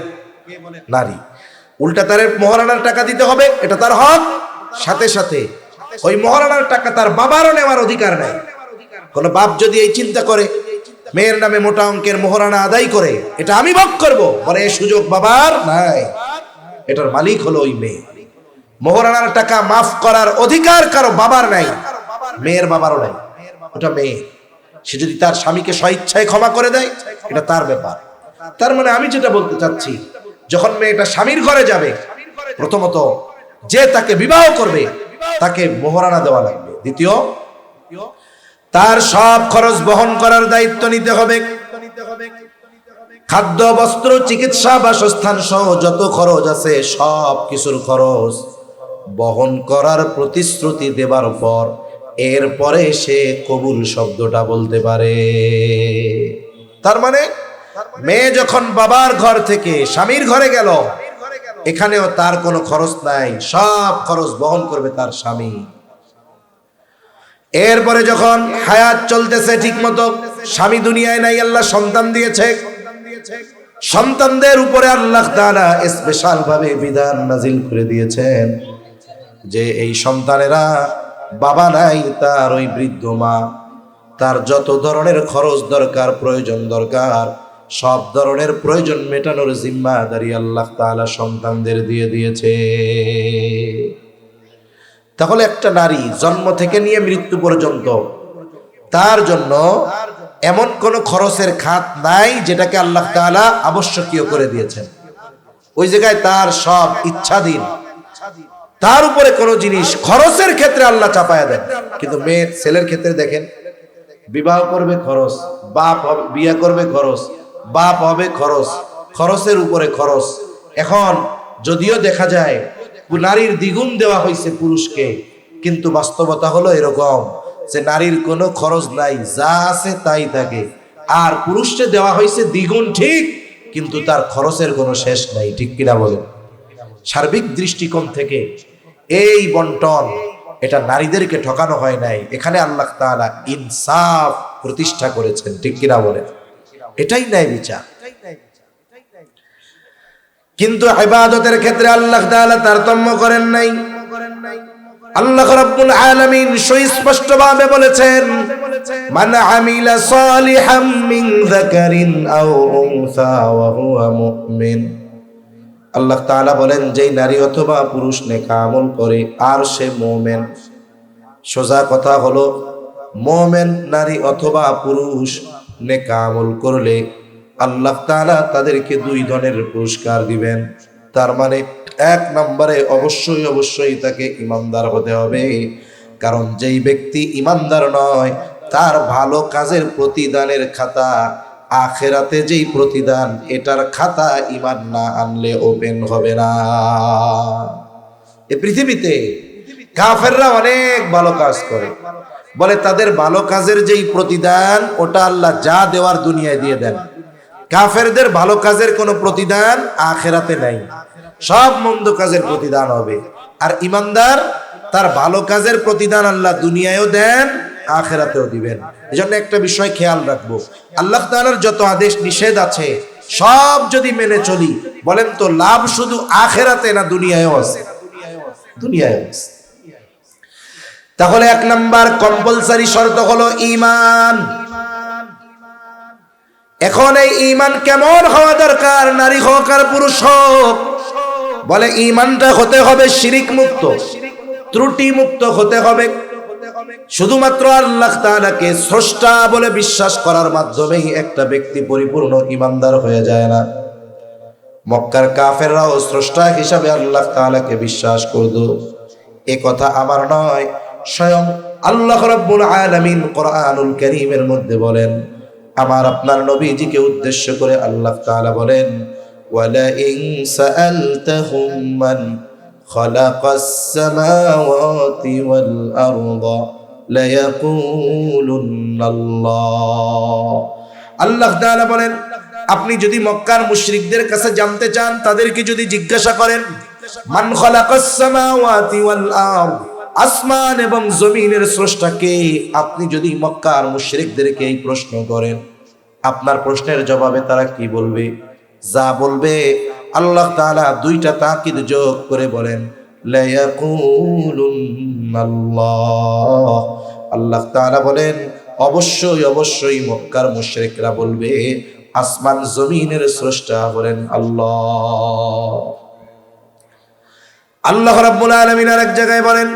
নারী। উল্টা তার মোহরানার টাকা দিতে হবে, এটা তার হক। সাথে সাথে ওই মোহরানার টাকা তার বাবারও নেওয়ার অধিকার নাই। কোন বাপ যদি এই চিন্তা করে মেয়ের নামে মোটা অঙ্কের মোহরানা আদায় করে এটা আমি ভোগ করবো, বলে এই সুযোগ বাবার নাই, এটার মালিক হলো ওই মেয়ে। মোহরানার টাকা মাফ করার অধিকার কারো বাবার নাই, মেয়ের বাবারও নাই, ওটা মেয়ে। সে যদি তার স্বামীকে স্বইচ্ছায় ক্ষমা করে দেয় এটা তার ব্যাপার। তার মানে আমি যেটা বলতে চাচ্ছি, যখন মেয়েটা স্বামীর ঘরে যাবে, প্রথমত যে তাকে বিবাহ করবে তাকে মোহরানা দেওয়া লাগবে। দ্বিতীয়, তার সব খরচ বহন করার দায়িত্ব নিতে হবে। খাদ্য, বস্ত্র, চিকিৎসা, বাসস্থান সহ যত খরচ আছে সব কিছুর খরচ বহন করার প্রতিশ্রুতি দেবার পর এরপরে সে কবুল শব্দটা বলতে পারে। তার মানে মেয়ে যখন বাবার ঘর থেকে স্বামীর ঘরে গেল, এখানেও তার কোনো খরচ নাই, সব খরচ বহন করবে তার স্বামী। এরপরে যখন হায়াত চলতেছে ঠিক মতো, স্বামী দুনিয়ায় নাই, আল্লাহ সন্তান দিয়েছে, সন্তানদের উপরে আল্লাহ তাআলা স্পেশাল ভাবে বিধান নাজিল করে দিয়েছেন যে এই সন্তানেরা বাবা নাই, তার ওই বৃদ্ধ মা তার যত ধরনের খরচ দরকার, প্রয়োজন দরকার, সব ধরনের প্রয়োজন মেটানোর জিম্মাদারি আল্লাহ তাআলা সন্তানদের দিয়ে দিয়েছে। তাহলে একটা নারী জন্ম থেকে নিয়ে মৃত্যু পর্যন্ত তার জন্য এমন কোন খরচের খাত নাই যেটাকে আল্লাহ তাআলা আবশ্যকীয় করে দিয়েছেন। ওই জায়গায় তার সব ইচ্ছাধীন, তার উপরে কোনো জিনিস খরচের ক্ষেত্রে আল্লাহ চাপায়া দেন। কিন্তু মেয়ের ছেলের ক্ষেত্রে দেখেন, বিবাহ করবে খরচ, বাপ হবে, বিয়ে করবে খরচ, বাপ হবে খরচ, খরচের উপরে খরচ। এখন যদিও দেখা যায় নারীর দ্বিগুণ দেওয়া হয়েছে পুরুষকে, কিন্তু বাস্তবতা হলো এরকম যে নারীর কোনো খরচ নাই, যা আছে তাই থাকে। আর পুরুষকে দেওয়া হয়েছে দ্বিগুণ ঠিক, কিন্তু তার খরচের কোনো শেষ নাই। ঠিক কিনা বলেন? সার্বিক দৃষ্টিকোণ থেকে এই বন্টন, এটা নারীদেরকে ঠকানো হয় নাই, এখানে আল্লাহ তাআলা ইনসাফ প্রতিষ্ঠা করেছেন। ঠিক কিনা বলেন? এটাই ন্যায় বিচার। কিন্তু ইবাদতের ক্ষেত্রে আল্লাহ তাআলা তারতম্য করেন নাই। আল্লাহ রাব্বুল আলামিন সুস্পষ্টভাবে বলেছেন, মান আমিলা সালিহাম মিন যাকারিন আও উনসা ওয়া হুয়া মুমিন। আল্লাহ তাআলা বলেন, যেই নারী অথবা পুরুষ নেক আমল করে আর সে মুমিন। সোজা কথা হলো, মুমিন নারী অথবা পুরুষ নেক আমল করলে আল্লাহ তাআলা তাদেরকে দুই ধরনের পুরস্কার দিবেন। তার মানে এক নম্বরে অবশ্যই তাকে ঈমানদার হতে হবে, কারণ যেই ব্যক্তি ঈমানদার নয় তার ভালো কাজের প্রতিদানের খাতা, আখিরাতে যেই প্রতিদান, এটার খাতা ঈমান না আনলে ওপেন হবে না। এই পৃথিবীতে কাফেররা অনেক ভালো কাজ করে, বলে তাদের ভালো কাজের যেই প্রতিদান ওটা আল্লাহ যা দেওয়ার দুনিয়ায় দিয়ে দেন। কাফেরদের ভালো কাজের কোনো প্রতিদান আখিরাতে নাই, সব মন্দ কাজের প্রতিদান হবে। আর ঈমানদার, তার ভালো কাজের প্রতিদান আল্লাহ দুনিয়ায়ও দেন, আখিরাতেও দিবেন। এজন্য একটা বিষয় খেয়াল রাখবো, আল্লাহ তাআলার যত আদেশ নিষেধ আছে সব যদি মেনে চলি, বলেন তো লাভ শুধু আখিরাতে না দুনিয়ায়ও আছে? দুনিয়ায়ও আছে। তাহলে এক নাম্বার কম্পালসারি শর্ত হলো ঈমান। এখন এই ঈমান কেমন হওয়া দরকার, নারী হোক আর পুরুষ হোক? বলে ঈমানটা হতে হবে শিরিক মুক্ত, ত্রুটি মুক্ত হতে হবে। শুধুমাত্র আল্লাহ তাআলাকে স্রষ্টা বলে বিশ্বাস করার মাধ্যমেই একটা ব্যক্তি পরিপূর্ণ ঈমানদার হয়ে যায় না। মক্কার কাফেররাও স্রষ্টা হিসাবে আল্লাহ তাআলাকে বিশ্বাস করত। এ কথা আমার নয়, স্বয়ং আল্লাহ রাব্বুল আলামিন কোরআনুল কারীমের মধ্যে বলেন, আমার আপনার নবীজিকে উদ্দেশ্য করে আল্লাহ তাআলা বলেন, ওয়ালা ইন সাআলতাহুম মান খালাকাস সামাওয়াতি ওয়াল আরদা লায়াকুলুন্নাল্লাহ। আল্লাহ তাআলা বলেন, আপনি যদি মক্কার মুশরিকদের কাছে জানতে চান, তাদেরকে যদি জিজ্ঞাসা করেন মান খালাকাস সামাওয়াতি ওয়াল আরদ, আসমান এবং জমিনের স্রষ্টা কে, আপনি যদি মক্কার মুশরিকদেরকে এই প্রশ্ন করেন, আপনার প্রশ্নের জবাবে তারা কি বলবে? যা বলবে আল্লাহ তাআলা দুইটা তাকিদ যোগ করে বলেন, লা ইয়াকুলুন্নাল্লাহ। আল্লাহ তাআলা বলেন, অবশ্যই মক্কার মুশরিকরা বলবে আসমান জমিনের স্রষ্টা হলেন আল্লাহ। আল্লাহ রাব্বুল আলামিন আরেক জায়গায় বলেন,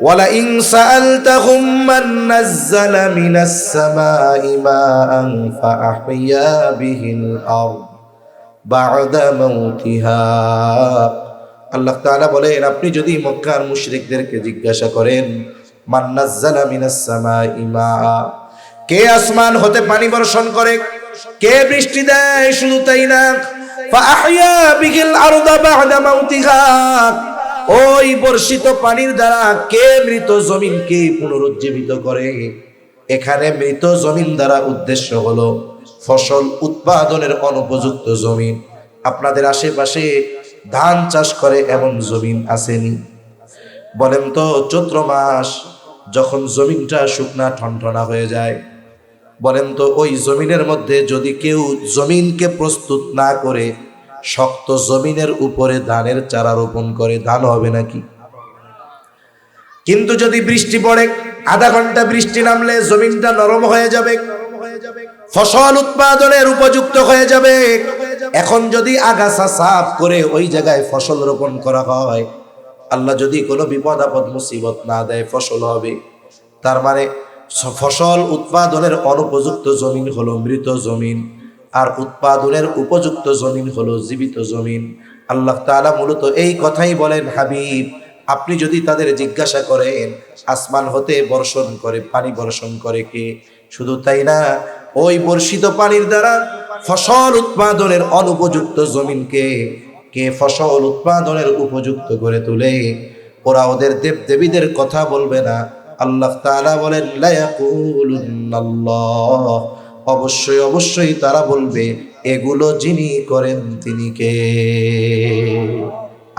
ওয়ালা ইন সাআলতাহুম মান নাযালা মিনাস সামাই মাআন ফাআহইয়া বিহিল আরদ বা'দা মাউতিহা। আল্লাহ তাআলা বলেন, আপনি যদি মক্কার মুশরিকদেরকে জিজ্ঞাসা করেন, মান নাযালা মিনাস সামাই মাআ, কে আসমান হতে পানি বর্ষণ করে, কে বৃষ্টি দেয়, শুধু তাই না, ফাআহইয়া বিহিল আরদা বা'দা মাউতিহা, ওই বর্ষিত পানির দ্বারা কে মৃত জমিনকে পুনরুজ্জীবিত করে। এখানে মৃত জমিন দ্বারা উদ্দেশ্য হলো ফসল উৎপাদনের অনুপযুক্ত জমিন। আপনাদের আশেপাশে ধান চাষ করে এমন জমিন আসেনি? বলেন তো, চৈত্র মাস যখন জমিনটা শুকনা ঠনঠনা হয়ে যায়, বলেন তো ওই জমিনের মধ্যে যদি কেউ জমিনকে প্রস্তুত না করে শক্ত জমিনের উপরে ধানের চারা রোপণ করে, ধান হবে নাকি? কিন্তু যদি বৃষ্টি পড়ে, আধা ঘন্টা বৃষ্টি নামলে জমিনটা নরম হয়ে যাবে, ফসল উৎপাদনের উপযুক্ত হয়ে যাবে। এখন যদি আগাছা সাফ করে ওই জায়গায় ফসল রোপণ করা হয়, আল্লাহ যদি কোনো বিপদ আপদ মুসিবত না দেয়, ফসল হবে। তার মানে ফসল উৎপাদনের অনুপযুক্ত জমিন হলো মৃত জমিন, আর উৎপাদনের উপযুক্ত জমিন হলো জীবিত জমিন। আল্লাহ তাআলা মূলত এই কথাই বলেন, হাবিব আপনি যদি তাদের জিজ্ঞাসা করেন আসমান হতে বর্ষণ করে, পানি বর্ষণ করে কে, শুধু তাই না, ওই বর্ষিত পানির দ্বারা ফসল উৎপাদনের অনুপযুক্ত জমিনকে কে ফসল উৎপাদনের উপযুক্ত করে তোলে, ওরা ওদের দেব দেবীদের কথা বলবে না। আল্লাহ তাআলা বলেন, লা ইয়াকুলুন্নাল্লাহ, অবশ্যই অবশ্যই তারা বলবে এগুলো যিনি করেন তিনি কে।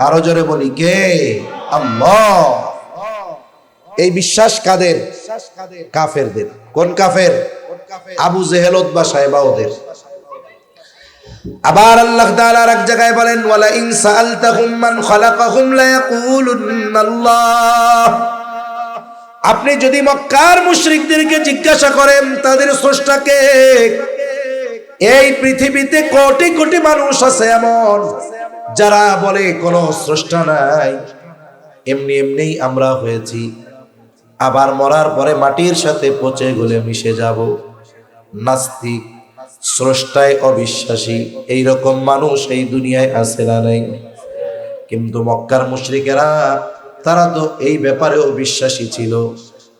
আরো জোরে বলি, কে? আল্লাহ। এই বিশ্বাস কাদের? কাফেরদের। কোন কাফের? আবু জেহেল, উতবা, সাইবা ওদের। আবার আল্লাহ তাআলা এক জায়গায় বলেন, ওয়ালা ইন সাআলতাহুম মান খালাকাহুম লা ইয়াকুলুন্নাল্লাহ, আপনি যদি মক্কার মুশরিকদেরকে জিজ্ঞাসা করেন তাদের স্রষ্টাকে, এই পৃথিবীতে কোটি কোটি মানুষ আছে এমন যারা বলে কোনো স্রষ্টা নাই, এমনি এমনি আমরা হয়েছি, আবার মরার পরে মাটির সাথে পচে গলে মিশে যাব। নাস্তিক, স্রষ্টায় অবিশ্বাসী, এইরকম মানুষ এই দুনিয়ায় আছে না নাই? কিন্তু মক্কার মুশরিকেরা তারা তো এই ব্যাপারেও বিশ্বাসী ছিল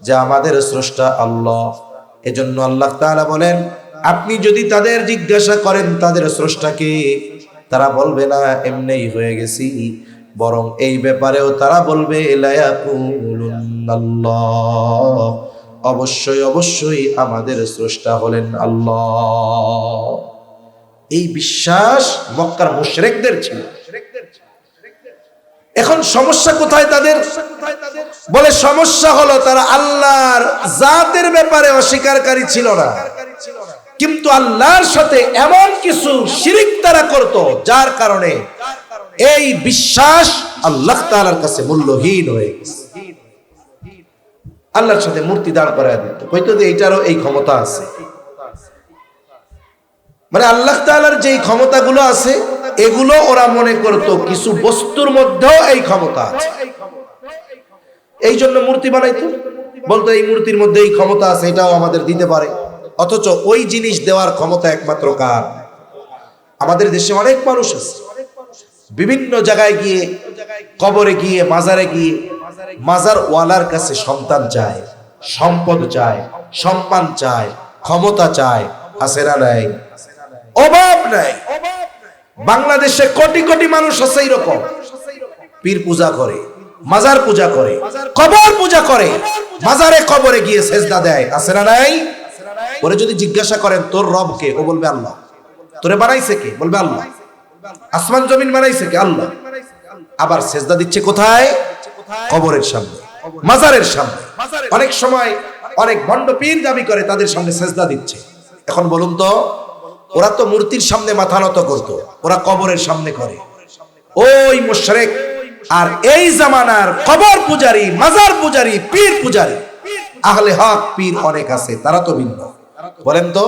যে আমাদের স্রষ্টা আল্লাহ। এজন্য আল্লাহ তাআলা বলেন, আপনি যদি তাদের জিজ্ঞাসা করেন তাদের স্রষ্টাকে, তারা বলবে না এমনিই হয়ে গেছি, বরং এই ব্যাপারেও তারা বলবে লা ইয়াকুলুন্নাল্লাহ, অবশ্যই অবশ্যই আমাদের স্রষ্টা হলেন আল্লাহ। এই বিশ্বাস মক্কার মুশরিকদের ছিল। এখন সমস্যা কোথায় তাদের? বলে সমস্যা হলো তারা আল্লাহর জাতের ব্যাপারে অস্বীকারী ছিল না, কিন্তু আল্লাহর সাথে এমন কিছু শিরিক তারা করত যার কারণে এই বিশ্বাস আল্লাহ তাআলার কাছে মূল্যহীন হয়ে গেছে। আল্লাহর সাথে মূর্তি দাঁড় করায় দিত, কইতো যে এইটারও এই ক্ষমতা আছে। মানে আল্লাহ তাআলার যেই ক্ষমতাগুলো আছে এগুলো ওরা মনে করত কিছু বস্তুর মধ্যেও এই ক্ষমতা আছে, এই জন্য মূর্তি বানাইতো, বলতো এই মূর্তির মধ্যে এই ক্ষমতা আছে, এটাও আমাদের দিতে পারে। অথচ ওই জিনিস দেওয়ার ক্ষমতা একমাত্র কার? আমাদের দেশে অনেক মানুষ আছে বিভিন্ন জায়গায় গিয়ে, কবরে গিয়ে, মাজারে গিয়ে, মাজার ওয়ালার কাছে সন্তান চায়, সম্পদ চায়, সম্মান চায়, ক্ষমতা চায়, আছে না নাই? অভাব নাই। বাংলাদেশে কোটি কোটি মানুষ আছে এরকম, পীর পূজা করে, মাজার পূজা করে, কবর পূজা করে, মাজারে কবরে গিয়ে সেজদা দেয়, আছে না নাই? ওরে যদি জিজ্ঞাসা করেন তোর রব কে, ও বলবে আল্লাহ। তোরে বানাইছে কে? বলবে আল্লাহ। আসমান জমিন বানাইছে কে? আল্লাহ। আবার সেজদা দিচ্ছে কোথায়? কবরের সামনে, মাজারের সামনে। অনেক সময় অনেক ভণ্ড পীর দাবি করে তাদের সামনে সেজদা দিচ্ছে। এখন বলুন তো, ওরা তো মূর্তির সামনে মাথা নত করতো, ওরা কবরের সামনে করে। ওই মুশরিক আর এই জামানার কবর পূজারী, মাজার পূজারী, পীর পূজারী, আহলে হক পীর অনেক আছে, তারা তো ভিন্ন। বলেন তো,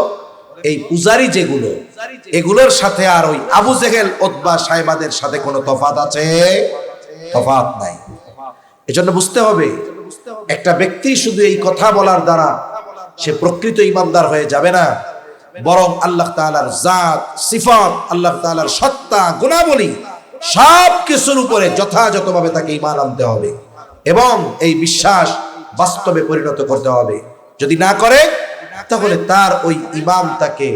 এই পূজারী যেগুলো, এগুলোর সাথে আর ওই আবু জেহেল, উতবা, সাইবাদের সাথে কোনো তফাৎ আছে? তফাৎ নাই। এজন্য বুঝতে হবে, একটা ব্যক্তি শুধু এই কথা বলার দ্বারা সে প্রকৃত ইমানদার হয়ে যাবে না। বরং আল্লাহ তাআলার জাত, সিফাত, আল্লাহ তাআলার সত্তা, গুণাবলী সব কিছুর উপরে যথাযথভাবে তাকে ঈমান আনতে হবে এবং এই বিশ্বাস বাস্তবে পরিণত করতে হবে। যদি না করে তাহলে তার ওই ঈমান তাকে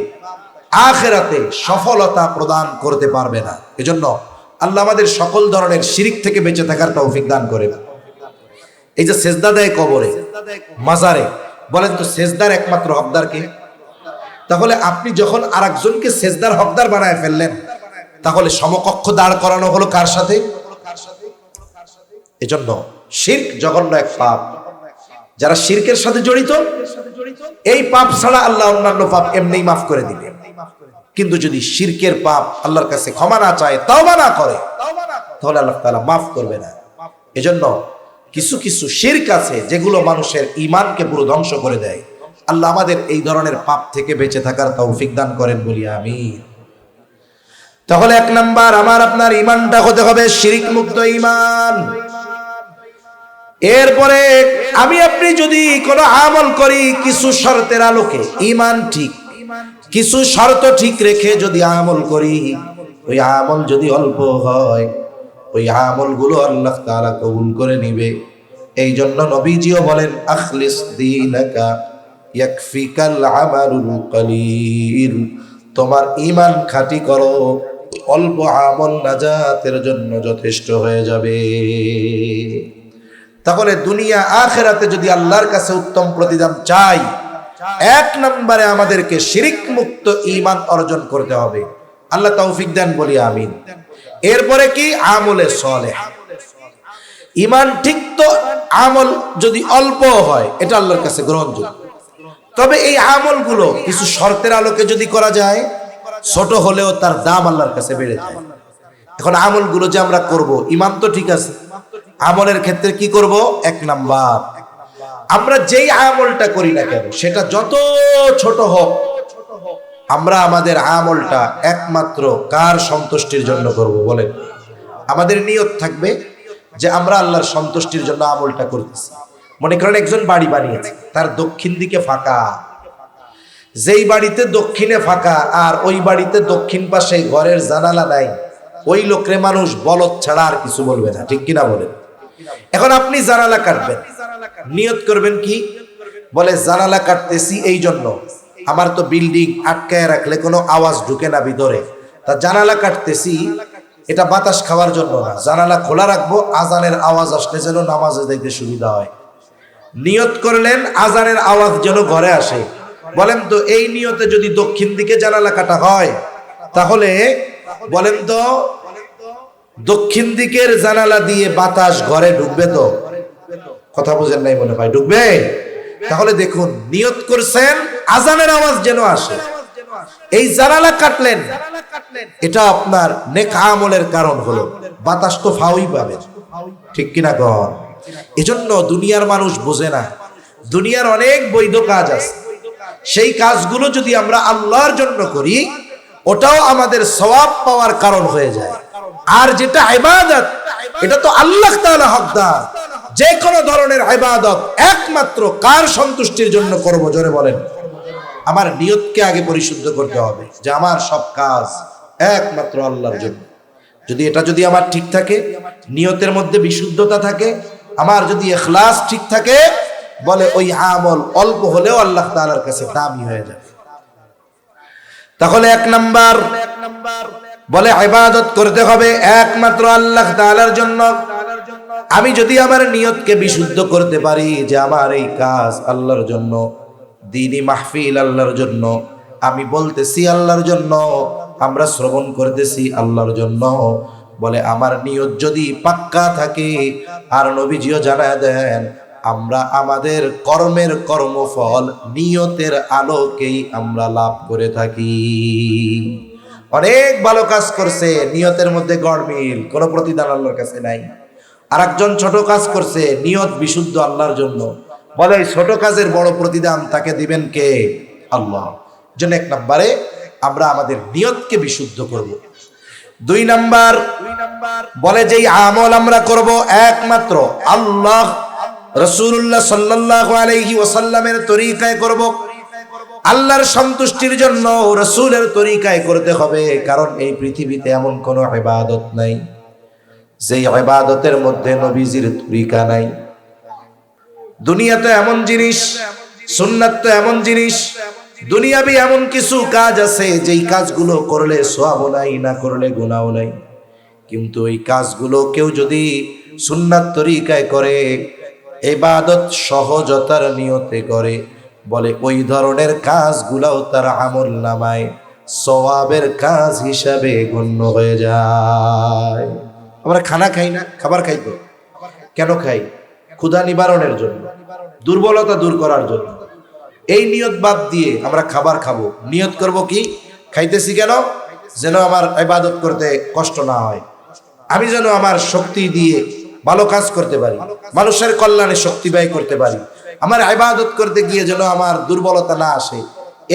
আখিরাতে সফলতা প্রদান করতে পারবে না। এজন্য আল্লাহ আমাদের সকল ধরনের শিরিক থেকে বেঁচে থাকার তৌফিক দান করেন। এই যে সেজদা দেয় কবরে, মাজারে, বলেন তো সেজদার একমাত্র হকদার কে? তাহলে আপনি যখন আরেকজনকে সেজদার হকদার বানায় ফেললেন, তাহলে সমকক্ষ দাঁড় করানো হলো কার সাথে? এজন্য শিরক জঘন্য এক পাপ। যারা শিরকের সাথে জড়িত, এই পাপ ছাড়া আল্লাহ অন্যান্য পাপ এমনিই মাফ করে দিবে। কিন্তু যদি শিরকের পাপ আল্লাহর কাছে ক্ষমা না চায়, তওবা না করে, তাহলে আল্লাহ তাআলা মাফ করবে না। এজন্য কিছু কিছু শিরক আছে যেগুলো মানুষের ঈমানকে পুরো ধ্বংস করে দেয়। আল্লাহ আমাদের এই ধরনের পাপ থেকে বেঁচে থাকার তৌফিক দান করেন, বলি আমিন। তাহলে এক নাম্বার আমার আপনার ঈমানটা হতে হবে শিরক মুক্ত ঈমান। এরপরে আমি আপনি যদি কোনো আমল করি কিছু শর্তের আলোকে, ঈমান ঠিক, কিছু শর্ত ঠিক রেখে যদি আমল করি, ওই আমল যদি অল্প হয়, ওই আমলগুলো আল্লাহ তাআলা কবুল করে নিবে। এই জন্য নবীজিও বলেন, আখলিস দীনাকা ইয়াকফিকাল আমালুল কলিল। তোমার ঈমান খাঁটি করো, অল্প আমল নাজাতের জন্য যথেষ্ট হয়ে যাবে। তাহলে দুনিয়া আখিরাতে যদি আল্লাহর কাছে উত্তম প্রতিদান চাই, এক নম্বরে আমাদেরকে শিরক মুক্ত ঈমান অর্জন করতে হবে। আল্লাহ তৌফিক দেন, বলি আমিন। এরপরে কি? আমলে সালেহ। ঈমান ঠিক তো আমল যদি অল্প হয়, এটা আল্লাহর কাছে গ্রহণযোগ্য। তবে এই আমলগুলো কিছু শর্তের আলোকে যদি করা যায়, ছোট হলেও তার দাম আল্লাহর কাছে বেড়ে যায়। এখন আমলগুলো যে আমরা করব, ঈমান তো ঠিক আছে, আমলের ক্ষেত্রে কি করব? এক নাম্বার, আমরা যেই আমলটা করি না কেন, সেটা যত ছোট হোক, আমরা আমাদের আমলটা একমাত্র কার সন্তুষ্টির জন্য করব? বলেন। আমাদের নিয়ত থাকবে যে আমরা আল্লাহর সন্তুষ্টির জন্য আমলটা করতেছি। মনে করেন একজন বাড়ি বানিয়েছে, তার দক্ষিণ দিকে ফাঁকা, যেই বাড়িতে দক্ষিণে ফাঁকা আর ওই বাড়িতে দক্ষিণ পাশে ঘরের জানালা নাই, ওই লোকরে মানুষ বলদ ছাড়া আর কিছু বলবে না, ঠিক কিনা বলেন? এখন আপনি জানালা কাটবেন, নিয়ত করবেন কি? বলে জানালা কাটতেছি এই জন্য, আমার তো বিল্ডিং আটকায় রাখলে কোনো আওয়াজ ঢুকে না ভিতরে, তা জানালা কাটতেছি এটা বাতাস খাওয়ার জন্য না, জানালা খোলা রাখবো, আজানের আওয়াজ আসলে যেন নামাজে দেখতে সুবিধা হয়। নিয়ত করলেন আজানের আওয়াজ যেন ঘরে আসে। বলেন তো এই নিয়তে যদি দক্ষিণ দিকে জানালা কাটা হয়, তাহলে বলেন তো দক্ষিণ দিকের জানালা দিয়ে বাতাস ঘরে ঢুকবে তো? কথা বুঝেন নাই মনে হয়, ঢুকবে? তাহলে দেখুন, নিয়ত করছেন আজানের আওয়াজ যেন আসে, এই জানালা কাটলেন, এটা আপনার নেক আমলের কারণ হলো, বাতাস তো ফাউই পাবে, ঠিক কিনা কর? এজন্য দুনিয়ার মানুষ বোঝে না, দুনিয়ার অনেক বৈধ কাজ আছে, সেই কাজগুলো যদি আমরা আল্লাহর জন্য করি, ওটাও আমাদের সওয়াব পাওয়ার কারণ হয়ে যায়। আর যেটা ইবাদত, এটা তো আল্লাহ তাআলা হকদার। যে কোনো ধরনের ইবাদত একমাত্র কার সন্তুষ্টির জন্য করব? জোরে বলেন। আমার নিয়তকে আগে পরিশুদ্ধ করতে হবে যে আমার সব কাজ একমাত্র আল্লাহর জন্য। যদি আমার ঠিক থাকে, নিয়তের মধ্যে বিশুদ্ধতা থাকে, আমার যদি ইখলাস ঠিক থাকে, বলে ওই আমল অল্প হলেও আল্লাহ তাআলার কাছে দামি হয়ে যাবে। তাহলে এক নাম্বার বলে ইবাদত করতে হবে একমাত্র আল্লাহ তাআলার জন্য। আমি যদি আমার নিয়তকে বিশুদ্ধ করতে পারি যে আমার এই কাজ আল্লাহর জন্য, দ্বীনি মাহফিল আল্লাহর জন্য, আমি বলতেছি আল্লাহর জন্য, আমরা শ্রবণ করতেছি আল্লাহর জন্য, বলে আমার নিয়ত যদি পাক্কা থাকে, আর নবীজিও জানায় দেন আমরা আমাদের কর্মের কর্মফল নিয়তের আলোকেই আমরা লাভ করে থাকি। অনেক ভালো কাজ করছে, নিয়তের মধ্যে গড়মিল, কোনো প্রতিদান আল্লাহর কাছে নাই। আর একজন ছোট কাজ করছে, নিয়ত বিশুদ্ধ আল্লাহর জন্য, বলে ছোট কাজের বড় প্রতিদান তাকে দিবেন কে? আল্লাহ। জন্য এক নম্বরে আমরা আমাদের নিয়তকে বিশুদ্ধ করব। দুই নাম্বার বলে যেই আমল আমরা করব একমাত্র আল্লাহ রাসূলুল্লাহ সাল্লাল্লাহু আলাইহি ওয়াসাল্লামের তরিকায় করব। আল্লাহর সন্তুষ্টির জন্য রাসূলের তরিকায় করতে হবে। কারণ এই পৃথিবীতে এমন কোনো ইবাদত নাই যেই ইবাদতের মধ্যে নবীজির তরিকা নাই। দুনিয়া তো এমন জিনিস, সুন্নাত তো এমন জিনিস, দুনিয়াবি এমন কিছু কাজ আছে যেই কাজগুলো করলে সওয়াবও নাই, না করলে গুনাহও নাই। কিন্তু এই কাজগুলো কেউ যদি সুন্নাত তরিকায় করে, ইবাদত সহজতার নিয়তে করে, বলে ওই ধরনের কাজগুলোও তার আমল নামায় সওয়াবের কাজ হিসাবে গণ্য হয়ে যায়। আমরা খানা খাই না, খাবার খাই তো কেন খাই? ক্ষুধা নিবারণের জন্য, দুর্বলতা দূর করার জন্য। এই নিয়ত বাদ দিয়ে আমরা খাবার খাবো, নিয়ত করব কি? খাইতেছি কেন? যেন আমার ইবাদত করতে কষ্ট না হয়, আমি যেন আমার শক্তি দিয়ে ভালো কাজ করতে পারি, মানুষের কল্যাণে শক্তি ব্যয় করতে পারি, আমার ইবাদত করতে গিয়ে যেন আমার দুর্বলতা না আসে।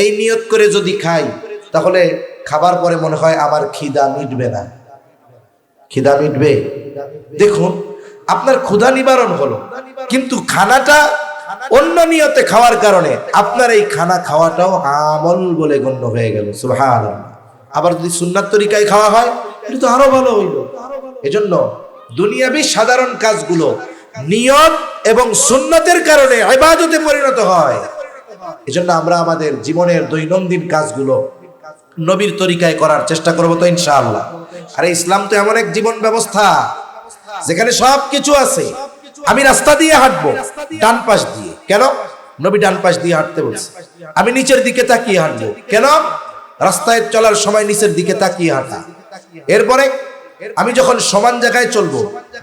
এই নিয়ত করে যদি খাই, তাহলে খাবার পরে মনে হয় আমার খিদা মিটবে না। খিদা মিটবে? দেখুন, আপনার ক্ষুধা নিবারণ হলো, কিন্তু খানাটা অন্য নিয়তে খাওয়ার কারণে আপনার এই খানা খাওয়াটাও আমল বলে গণ্য হয়ে গেল। সুবহানাল্লাহ। আবার যদি সুন্নাত তরিকায় খাওয়া হয়, এটা তো আরো ভালো হইল। এজন্য দুনিয়াবি সাধারণ কাজগুলো নিয়ত এবং সুন্নাতের কারণে ইবাদতে পরিণত হয়। এজন্য আমরা আমাদের জীবনের দৈনন্দিন কাজগুলো নবীর তরিকায় করার চেষ্টা করব তো ইনশাআল্লাহ। আর ইসলাম তো এমন এক জীবন ব্যবস্থা যেখানে সব কিছু আছে। আমি রাস্তা দিয়ে হাঁটবো ডান পাশ দিয়ে, কেন? নবী ডান পাশ দিয়ে হাঁটতে বলছে। আমি নিচের দিকে তাকিয়ে হাঁটবো, কেন? রাস্তায় চলার সময় নিচের দিকে তাকিয়ে হাঁটা। এরপরে আমি যখন সমান জায়গায় চলবো,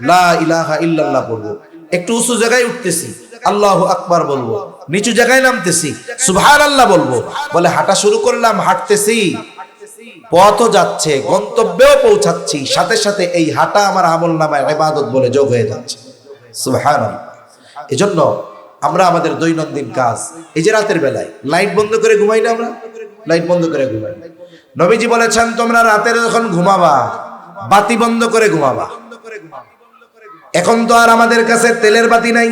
লা ইলাহা ইল্লাল্লাহ বলবো। একটু উঁচু জায়গায় উঠতেছি, আল্লাহু আকবার বলবো। নিচু জায়গায় নামতেছি, সুবহানাল্লাহ বলবো। বলে হাঁটা শুরু করলাম, হাঁটতেছি, পথও যাচ্ছে, গন্তব্যেও পৌঁছাচ্ছি, সাথে সাথে এই হাঁটা আমার আমল নামায় ইবাদত বলে যোগ হয়ে যাচ্ছে। সুবহানাল্লাহ। এজন্য আমরা আমাদের দৈনন্দিন কাজ, এই যে রাতের বেলায় লাইট বন্ধ করে ঘুমাই না, আমরা লাইট বন্ধ করে ঘুমাই। নবীজি বলেছেন, তোমরা রাতের যখন ঘুমাবা বাতি বন্ধ করে ঘুমাবা। এখন তো আর আমাদের কাছে তেলের বাতি নাই,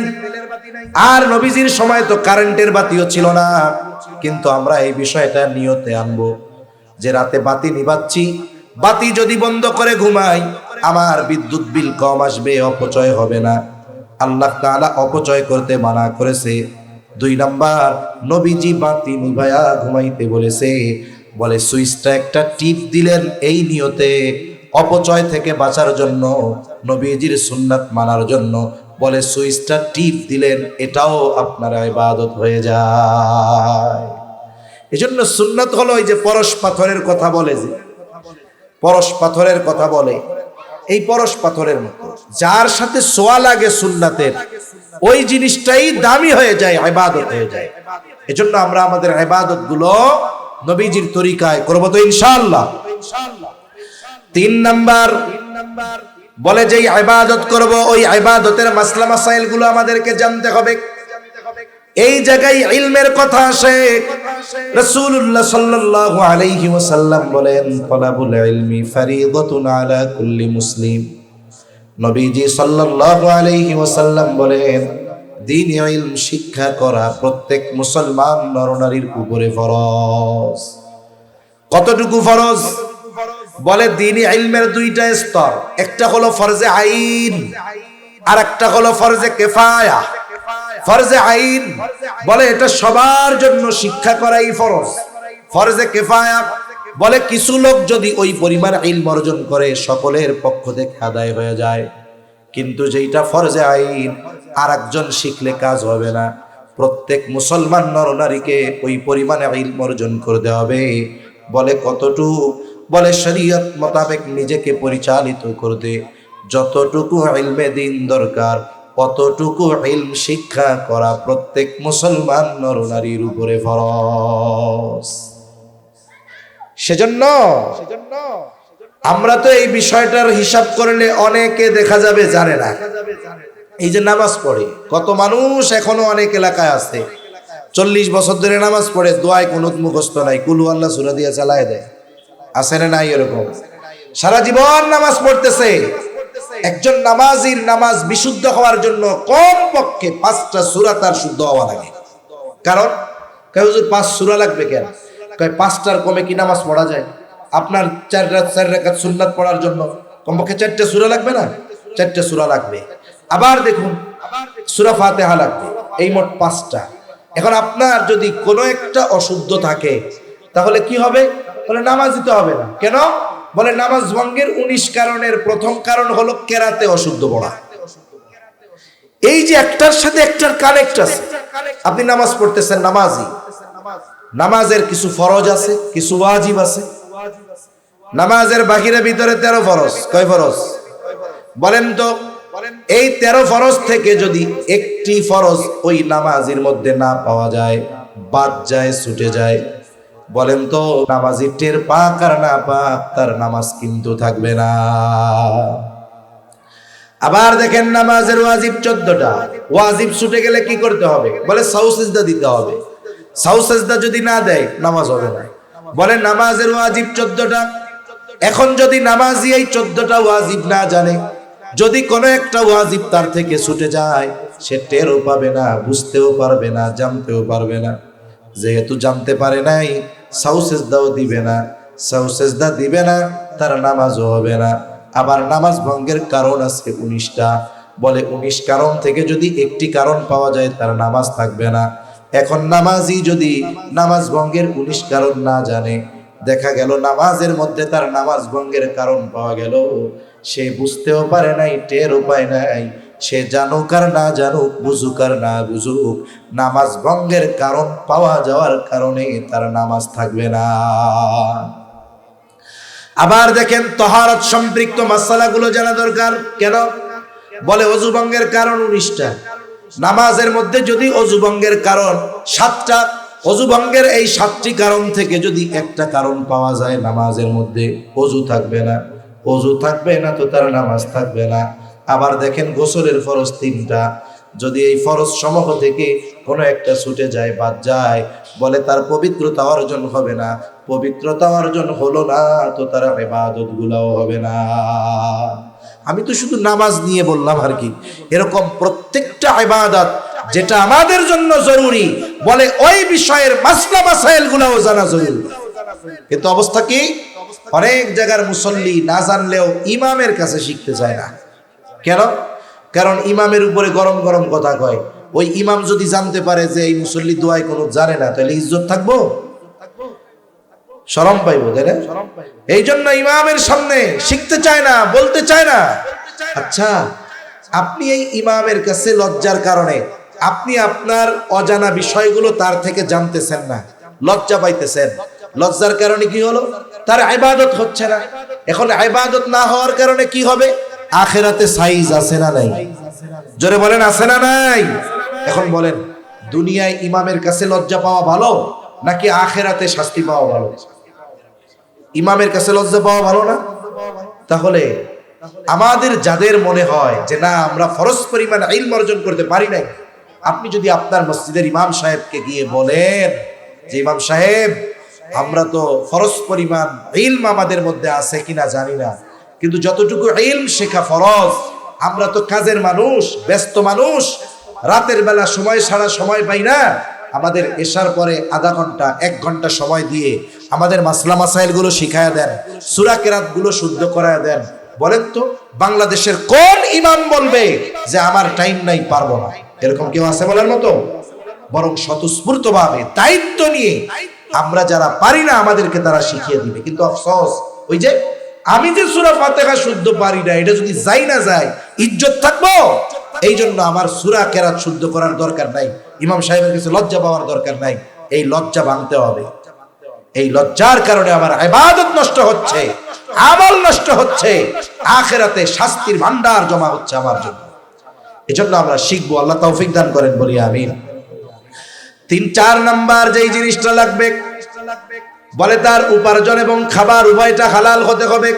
আর নবীজির সময় তো কারেন্টের বাতিও ছিল না। কিন্তু আমরা এই বিষয়টা নিয়তে আনবো যে রাতে বাতি নিভাচ্ছি, বাতি যদি বন্ধ করে ঘুমাই আমার বিদ্যুৎ বিল কম আসবে, অপচয় হবে না। আল্লাহ তাআলা অপচয় করতে মানা করেছে। 2 নাম্বার, নবীজি বাতি নিভায়া ঘুমাইতে বলেছে। বলে সুইচটা একটা টিপ দিলেন এই নিয়তে, অপচয় থেকে বাঁচার জন্য, নবীজির সুন্নাত মানার জন্য। বলে সুইচটা টিপ দিলেন, এটাও আপনার ইবাদত হয়ে যায়। এজন্য সুন্নাত হলো এই যে পরশ পাথরের কথা বলে, যে পরশ পাথরের কথা বলে, এই পরশ পাথরের মতো যার সাথে ছোঁয়া লাগে সুন্নাতের, ওই জিনিসটাই দামি হয়ে যায়, ইবাদত হয়ে যায়। এজন্য আমরা আমাদের ইবাদত গুলো নবীজির তরিকায় করব তো ইনশাআল্লাহ। 3 নাম্বার বলে যে ইবাদত করব, ওই ইবাদতের মাসলা মাসাইল গুলো আমাদেরকে জানতে হবে। এই জায়গায় ইলমের কথা আসে। রাসূলুল্লাহ সাল্লাল্লাহু আলাইহি ওয়াসাল্লাম বলেন, তালাবুল ইলমি ফরিদাতুন আলা কুল্লি মুসলিম। নবীজি সাল্লাল্লাহু আলাইহি ওয়াসাল্লাম বলেন, দ্বীনি ইলম শিক্ষা করা প্রত্যেক মুসলমান নরনারীর উপরে ফরজ। কতটুকু ফরজ? বলে দ্বীনি ইলমের 2টা স্তর, একটা হলো ফরজে আইন আর একটা হলো ফরজে কিফায়া। ফরজে আইন বলে এটা সবার জন্য শিক্ষা করাই ফরজ। ফরজে কিফায়া বলে কিছু লোক যদি ওই পরিমাণ ইলম অর্জন করে সকলের পক্ষ থেকে আদায় হয়ে যায়। কিন্তু যেটা ফরজে আইন আরেকজন শিখলে কাজ হবে না, প্রত্যেক মুসলমান নরনারীকে ওই পরিমাণে ইলম অর্জন করতে হবে। বলে কতটুকু? বলে শরীয়ত মোতাবেক নিজেকে পরিচালিত করতে যতটুকু ইলমে দ্বীন দরকার, অতটুকু ইলম শিক্ষা করা প্রত্যেক মুসলমান নরনারীর উপরে ফরজ। সেজন্য আমরা তো এই বিষয়টার হিসাব করলে অনেকে দেখা যাবে জানে না। এই যে নামাজ পড়ে, কত মানুষ এখনো অনেক এলাকায় আছে 40 বছর ধরে নামাজ পড়ে, দোয়ায় কুনুত মুখস্থ নাই, কুলু আল্লাহ সূরা দিয়ে চালায় দেয়। আছে না নাই এরকম? সারা জীবন নামাজ পড়তেছে। একজন নামাজির নামাজ বিশুদ্ধ হওয়ার জন্য কম পক্ষে 5টা সূরা তার শুদ্ধ হওয়া লাগে। কারণ কয় হুজুর 5 সূরা লাগবে কেন? কয় 5টার কমে কি নামাজ পড়া যায়? আপনার 4 রাকাত সুন্নাত পড়ার জন্য কমপক্ষে 4টা সূরা লাগবে না? 4টা সূরা লাগবে। আবার দেখুন সূরা ফাতিহা লাগবে, এই মোট 5টা। এখন আপনার যদি কোনো একটা অশুদ্ধ থাকে তাহলে কি হবে? বলে নামাজ দিতে হবে না। কেন? বলে নামাজ ভঙ্গের 19 কারণের প্রথম কারণ হলো কেরাতে অশুদ্ধ পড়া। এই যে একটার সাথে একটার কানেক্ট আছে। আপনি নামাজ পড়তেছেন, নামাজি, নামাজের কিছু ফরজ আছে, কিছু ওয়াজিব আছে। নামাজের বাহিরে ভিতরে 13 ফরজ। কয় ফরজ বলেন তো? এই 13 ফরজ থেকে যদি একটি ফরজ ওই নামাজের মধ্যে না পাওয়া যায়, বাদ যায়, ছুটে যায়, বলেন তো নামাজি টের পাক আর না পাক তার নামাজ কিন্তু থাকবে না। আবার দেখেন নামাজের ওয়াজিব 14টা। ওয়াজিব ছুটে গেলে কি করতে হবে? বলে সাউ সিজদা দিতে হবে। সাউ সিজদা যদি না দেয় নামাজ হবে না। বলে নামাজের ওয়াজিব 14টা। এখন যদি নামাজি এই 14টা ওয়াজিব না জানে, যদি কোনো একটা ওয়াজিব তার থেকে ছুটে যায়, সে টেরও পাবে না, বুঝতেও পারবে না, জানতেও পারবে না। যেহেতু জানতে পারে নাই, সাউ সিজদাও দিবে না। সাউ সিজদা দিবে না, তার নামাজও হবে না। আবার নামাজ ভঙ্গের কারণ আছে 19টা। বলে 19 কারণ থেকে যদি একটি কারণ পাওয়া যায় তার নামাজ থাকবে না। এখন নামাজি যদি নামাজ ভঙ্গের 19 কারণ না জানে, দেখা গেল নামাজের মধ্যে তার নামাজ ভঙ্গের কারণ পাওয়া গেল, সে বুঝতেও পারে নাই, টেরও পায় নাই। সে জানুক আর না জানুক, বুঝুক আর না বুঝুক, নামাজ ভঙ্গের কারণ পাওয়া যাওয়ার কারণে তার নামাজ থাকবে না। আবার দেখেন তাহারত সম্পৃক্ত মাসালাগুলো জানা দরকার। কেন? বলে অজু ভঙ্গের কারণ 19টা। নামাজের মধ্যে যদি অজু ভঙ্গের কারণ 7টা, অজু ভঙ্গের এই 7টি কারণ থেকে যদি একটা কারণ পাওয়া যায়, নামাজের মধ্যে অজু থাকবে না। অজু থাকবে না তো তার নামাজ থাকবে না। আবার দেখেন গোসলের ফরজ 3টা। যদি এই ফরজ সমূহ থেকে কোনো একটা ছুটে যায়, বাদ যায়, বলে তার পবিত্রতা অর্জন হবে না। পবিত্রতা অর্জন হলো না তো তার ইবাদত গুলাও হবে না। আমি তো শুধু নামাজ নিয়ে বললাম আর কি। এরকম প্রত্যেকটা ইবাদত যেটা আমাদের জন্য জরুরি, বলে ওই বিষয়ের মাসলা মাসাইল গুলাও জানা জরুরি। কিন্তু অবস্থা কি? অনেক জায়গার মুসল্লি না জানলেও ইমামের কাছে শিখতে চায় না। কেন? কারণ ইমামের উপরে গরম গরম কথা কয়। ওই ইমাম যদি জানতে পারে যে এই মুসল্লি দোয়ায় কোনো জানে না, তাহলে ইজ্জত থাকবো? শরম পাইবো, তাই না? এই জন্য ইমামের সামনে শিখতে চায় না, বলতে চায় না। আচ্ছা, আপনি এই ইমামের কাছে লজ্জার কারণে আপনি আপনার অজানা বিষয়গুলো তার থেকে জানতেছেন না, লজ্জা পাইতেছেন। লজ্জার কারণে কি হলো? তার ইবাদত হচ্ছে না। এখন ইবাদত না হওয়ার কারণে কি হবে? আখিরাতে সাইজ আছে না নাই? জোরে বলেন, আছে না নাই? এখন বলেন, দুনিয়ায় ইমামের কাছে লজ্জা পাওয়া ভালো নাকি আখিরাতে শাস্তি পাওয়া ভালো? ইমামের কাছে লজ্জা পাওয়া ভালো না? তাহলে আমাদের যাদের মনে হয় যে না আমরা ফরজ পরিমাণ ইলম অর্জন করতে পারি নাই, আপনি যদি আপনার মসজিদের ইমাম সাহেবকে গিয়ে বলেন যে ইমাম সাহেব, আমরা তো ফরজ পরিমাণ ইলম আমাদের মধ্যে আছে কিনা জানি না, কিন্তু যতটুকু ইলম শেখা ফরজ, আমরা তো কাজের মানুষ, ব্যস্ত মানুষ, রাতের বেলা সময় ছাড়া সময় পাই না। আমাদের এশার পরে আধা ঘন্টা 1 ঘন্টা সময় দিয়ে আমাদের মাসলা মাসাইল গুলো শিখায়া দেন, সূরা কেরাত গুলো শুদ্ধ করায়া দেন। বলেন তো বাংলাদেশের কোন ইমাম বলবে যে আমার টাইম নাই, পারবো না? এরকম কেউ আছে বলার মতো? বরং স্বতঃস্ফূর্ত ভাবে দায়িত্ব নিয়ে আমরা যারা পারি না আমাদেরকে তারা শিখিয়ে দিবে। কিন্তু আফসোস, ওই যে আমি যে সূরা ফাতিহা শুদ্ধ পারি না, এটা যদি যাই না যায় ইজ্জত থাকবো? এই জন্য আমার সূরা কেরাত শুদ্ধ করার দরকার নাই, ইমাম সাহেবের কাছে লজ্জা পাওয়ার দরকার নাই। এই লজ্জা ভাঙতে হবে। এই লজ্জার কারণে আমার ইবাদত নষ্ট হচ্ছে, আমল নষ্ট হচ্ছে, আখিরাতে শাস্তির ভান্ডার জমা হচ্ছে আমার জন্য। এজন্য আমরা শিখবো। আল্লাহ তৌফিক দান করেন, বলি আমিন। 3-4 নাম্বার যেই জিনিসটা লাগবে, বলে তার উপার্জন এবং খাবার উভয়টা হালাল হতে হবে।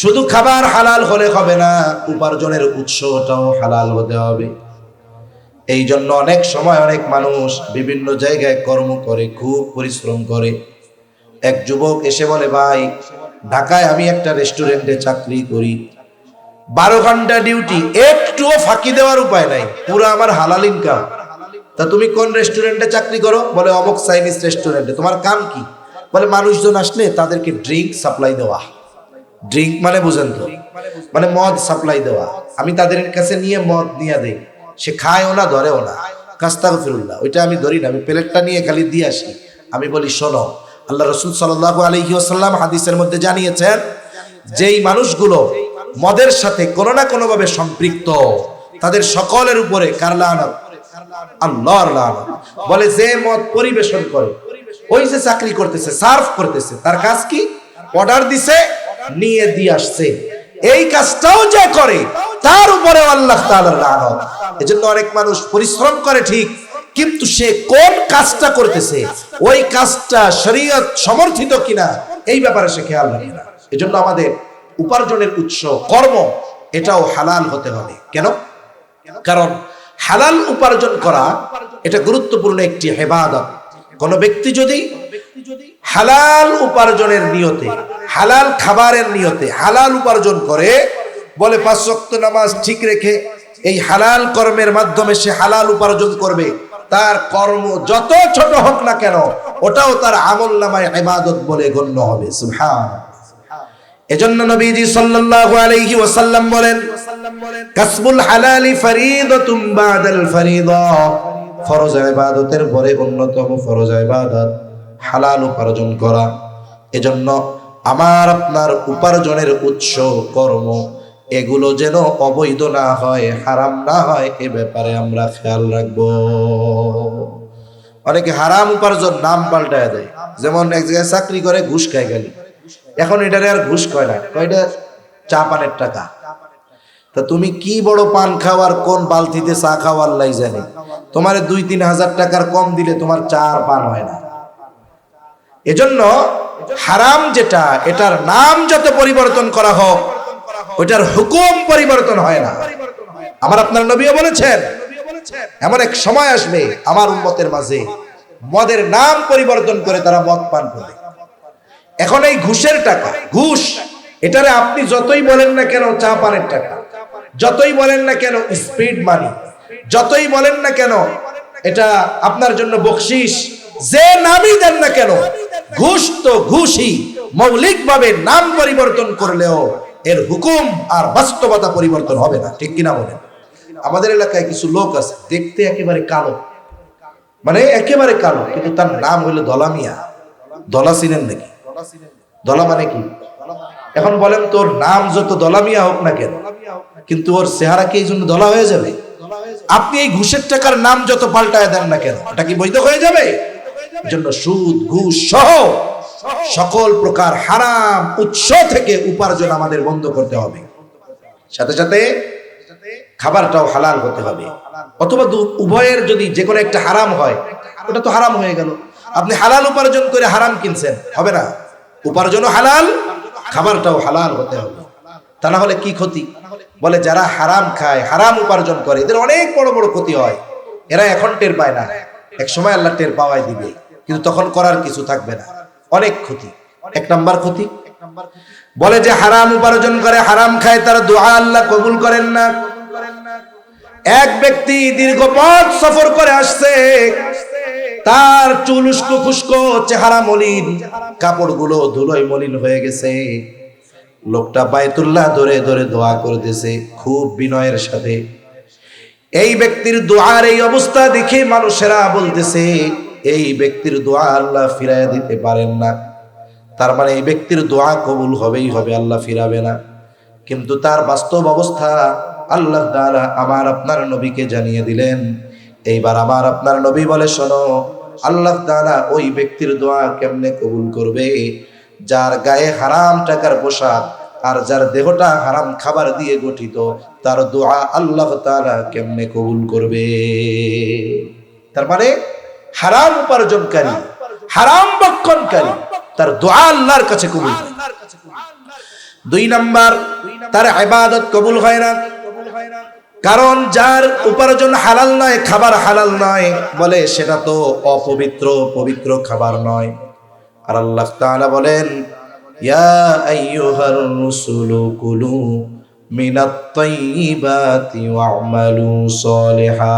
শুধু খাবার হালাল হলে হবে না, উপার্জনের উৎসটাও হালাল হতে হবে। এই জন্য অনেক সময় অনেক মানুষ বিভিন্ন জায়গায় কর্ম করে, খুব পরিশ্রম করে। এক যুবক এসে বলে, ভাই ঢাকায় আমি একটা রেস্টুরেন্টে চাকরি করি, 12 ঘন্টা ডিউটি, একটুও ফাঁকি দেওয়ার উপায় নাই, পুরো আমার হালাল ইনকাম। তা তুমি কোন রেস্টুরেন্টে চাকরি করো? বলে অমুক চাইনিজ রেস্টুরেন্টে। তোমার কাম কি? বলে মানুষজন আসলে তাদেরকে ড্রিঙ্ক সাপ্লাই দেওয়া। ড্রিঙ্ক মানে বুঝেন তো, মানে মদ সাপ্লাই দেওয়া। আমি তাদের কাছে নিয়ে মদ নিয়ে দেই, সে খায়ও না ধরেও না। কাস্তাগফিরুল্লাহ, ওইটা আমি ধরি না, আমি প্লেটটা নিয়ে খালি দিয়ে আসি। আমি বলি শোনো, আল্লাহ রাসূল সাল্লাল্লাহু আলাইহি ওয়াসাল্লাম হাদিসের মধ্যে জানিয়েছেন, যেই মানুষগুলো মদের সাথে কোনো না কোনো ভাবে সম্পৃক্ত, তাদের সকলের উপরে কার লানত? আল্লাহর লানত। বলে যে মদ পরিবেশন করে, ওই যে চাকরি করতেছে, সার্ভ করতেছে, তার কাজ কি? অর্ডার দিছে, নিয়ে দিয়ে আসছে, এই কাজটাও যে করে তার উপরে আল্লাহ তাআলার লানত। এজন্য অনেক মানুষ পরিশ্রম করে ঠিক, কিন্তু সে কোন কাজটা করতেছে, ওই কাজটা শরীয়ত সমর্থিত কিনা, এই ব্যাপারে সে খেয়াল রাখে না। এজন্য আমাদের উপার্জনের উৎস কর্ম, এটাও হালাল হতে হবে। কেন? কারণ হালাল উপার্জন করা এটা গুরুত্বপূর্ণ একটি ইবাদত। কোন ব্যক্তি যদি হালাল উপার্জনের নিয়তে, হালাল খাবারের নিয়তে হালাল উপার্জন করে, বলে 5 ওয়াক্ত নামাজ ঠিক রেখে এই হালাল কর্মের মাধ্যমে সে হালাল উপার্জন করবে, তার কর্ম যত ছোট হোক না কেন ওটাও তার আমলনামায় ইবাদত বলে গণ্য হবে। সুবহানাল্লাহ। এজন্য নবীজি সাল্লাল্লাহু আলাইহি ওয়াসাল্লাম বলেন, কাসবুল হালালি ফরিদাতুম বাদাল ফরিদা, ফরজ ইবাদতের পরে অন্যতম ফরজ ইবাদত হালাল উপার্জন করা। এজন্য আমার আপনার উপার্জনের উৎস কর্ম, এগুলো যেন অবৈধ না হয়, হারাম না হয়, এ ব্যাপারে আমরা খেয়াল রাখবো। অনেকে হারাম উপার্জন নাম পাল্টায় দেয়, যেমন এক জায়গায় চাকরি করে ঘুষ খায় গেলি, এখন এটারে আর ঘুষ কয় না, কয়টা চা পানের টাকা। তা তুমি কি বড় পান খাওয়ার, কোন বালতিতে চা খাওয়ার লাই জানে, তোমার 2-3 হাজার টাকার কম দিলে তোমার চা আর পান হয় না। এজন্য হারাম যেটা, এটার নাম যত পরিবর্তন করা হোক, ওইটার হুকুম পরিবর্তন হয় না। আমার আপনার নবীও বলেছেন, এমন এক সময় আসবে আমার উম্মতের মাঝে মদের নাম পরিবর্তন করে তারা মদ পান করবে। এখন এই ঘুষের টাকা, ঘুষ, এটারে আপনি যতই বলেন না কেন চা পানের টাকা, যতই বলেন না কেন স্পিড মানি, যতই বলেন না কেন এটা আপনার জন্য বকশিশ, যে নামই দেন না কেন, ঘুষ তো ঘুষই। মৌলিকভাবে নাম পরিবর্তন করলেও এর হুকুম আর বাস্তবতা পরিবর্তন হবে না। ঠিক কিনা বলেন? আমাদের এলাকায় কিছু লোক আছে, দেখতে একেবারে কালো, মানে একেবারে কালো, কিন্তু তার নাম হইলো দলা মিয়া। দলা চিনেন নাকি? দলা মানে কি? এখন বলেন, তোর নাম যত দলা মিয়া হোক না কেন, কিন্তু ওর চেহারা কি এই জন্য দলা হয়ে যাবে? আপনি এই ঘুষের টাকার নাম যত পাল্টায় দেন না কেন, ওটা কি বৈধ হয়ে যাবে? জন্য সুদ, ঘুষ সহ সকল প্রকার হারাম উৎস থেকে উপার্জন আমাদের বন্ধ করতে হবে। সাথে সাথে খাবারটাও হালাল হতে হবে, অথবা উভয়ের যদি যে কোনো একটা হারাম হয়, ওটা তো হারাম হয়ে গেল। আপনি হালাল উপার্জন করে হারাম কিনছেন, হবে না। উপার্জনও হালাল, খাবারটাও হালাল হতে হবে। তা না হলে কি ক্ষতি? বলে যারা হারাম খায়, হারাম উপার্জন করে, এদের অনেক বড় বড় ক্ষতি হয়। এরা এখন টের পায় না, এক সময় আল্লাহ টের পাওয়াই দিবে, কিন্তু তখন করার কিছু থাকবে না। অনেক ক্ষতি। 1 নাম্বার ক্ষতি, বলে যে হারাম উপার্জন করে, হারাম খায়, তার দোয়া আল্লাহ কবুল করেন না। এক ব্যক্তি দীর্ঘ পথ সফর করে আসছে, তার চুল উস্কো খুস্কো, চেহারা মলিন, কাপড়গুলো ধুলোয় মলিন হয়ে গেছে। লোকটা বায়তুল্লাহ ধরে ধরে দোয়া করতেছে খুব বিনয়ের সাথে। এই ব্যক্তির দোয়ার এই অবস্থা দেখে মানুষেরা বলতেছে, এই ব্যক্তির দোয়া আল্লাহ ফিরাইয়া দিতে পারেন না, তার মানে এই ব্যক্তির দোয়া কবুল হবেই হবে, আল্লাহ ফিরাবে না। কিন্তু তার বাস্তব অবস্থা আল্লাহ তাআলা আমার আপনার নবীকে জানিয়ে দিলেন। এইবার আমার আপনার নবী বলে, শোনো, আল্লাহ তাআলা ওই ব্যক্তির দোয়া কেমনে কবুল করবে? যার গায়ে হারাম টাকার পোশাক আর যার দেহটা হারাম খাবার দিয়ে গঠিত, তার দোয়া আল্লাহ তাআলা কেমনে কবুল করবে? তার মানে হারাম উপার্জনকারী, হারাম ভক্ষণকারী, তার দোয়া আল্লাহর কাছে কবুল হয়। 2 নাম্বার, তার ইবাদত কবুল হয় না। কারণ যার উপার্জন হালাল নয়, খাবার হালাল নয়, বলে সেটা তো অপবিত্র, পবিত্র খাবার নয়। আর আল্লাহ তাআলা বলেন, ইয়া আইয়ুহার রাসূলু কুলু মিনাত তাইয়্যিবাতি ওয়া'মালু সলিহা।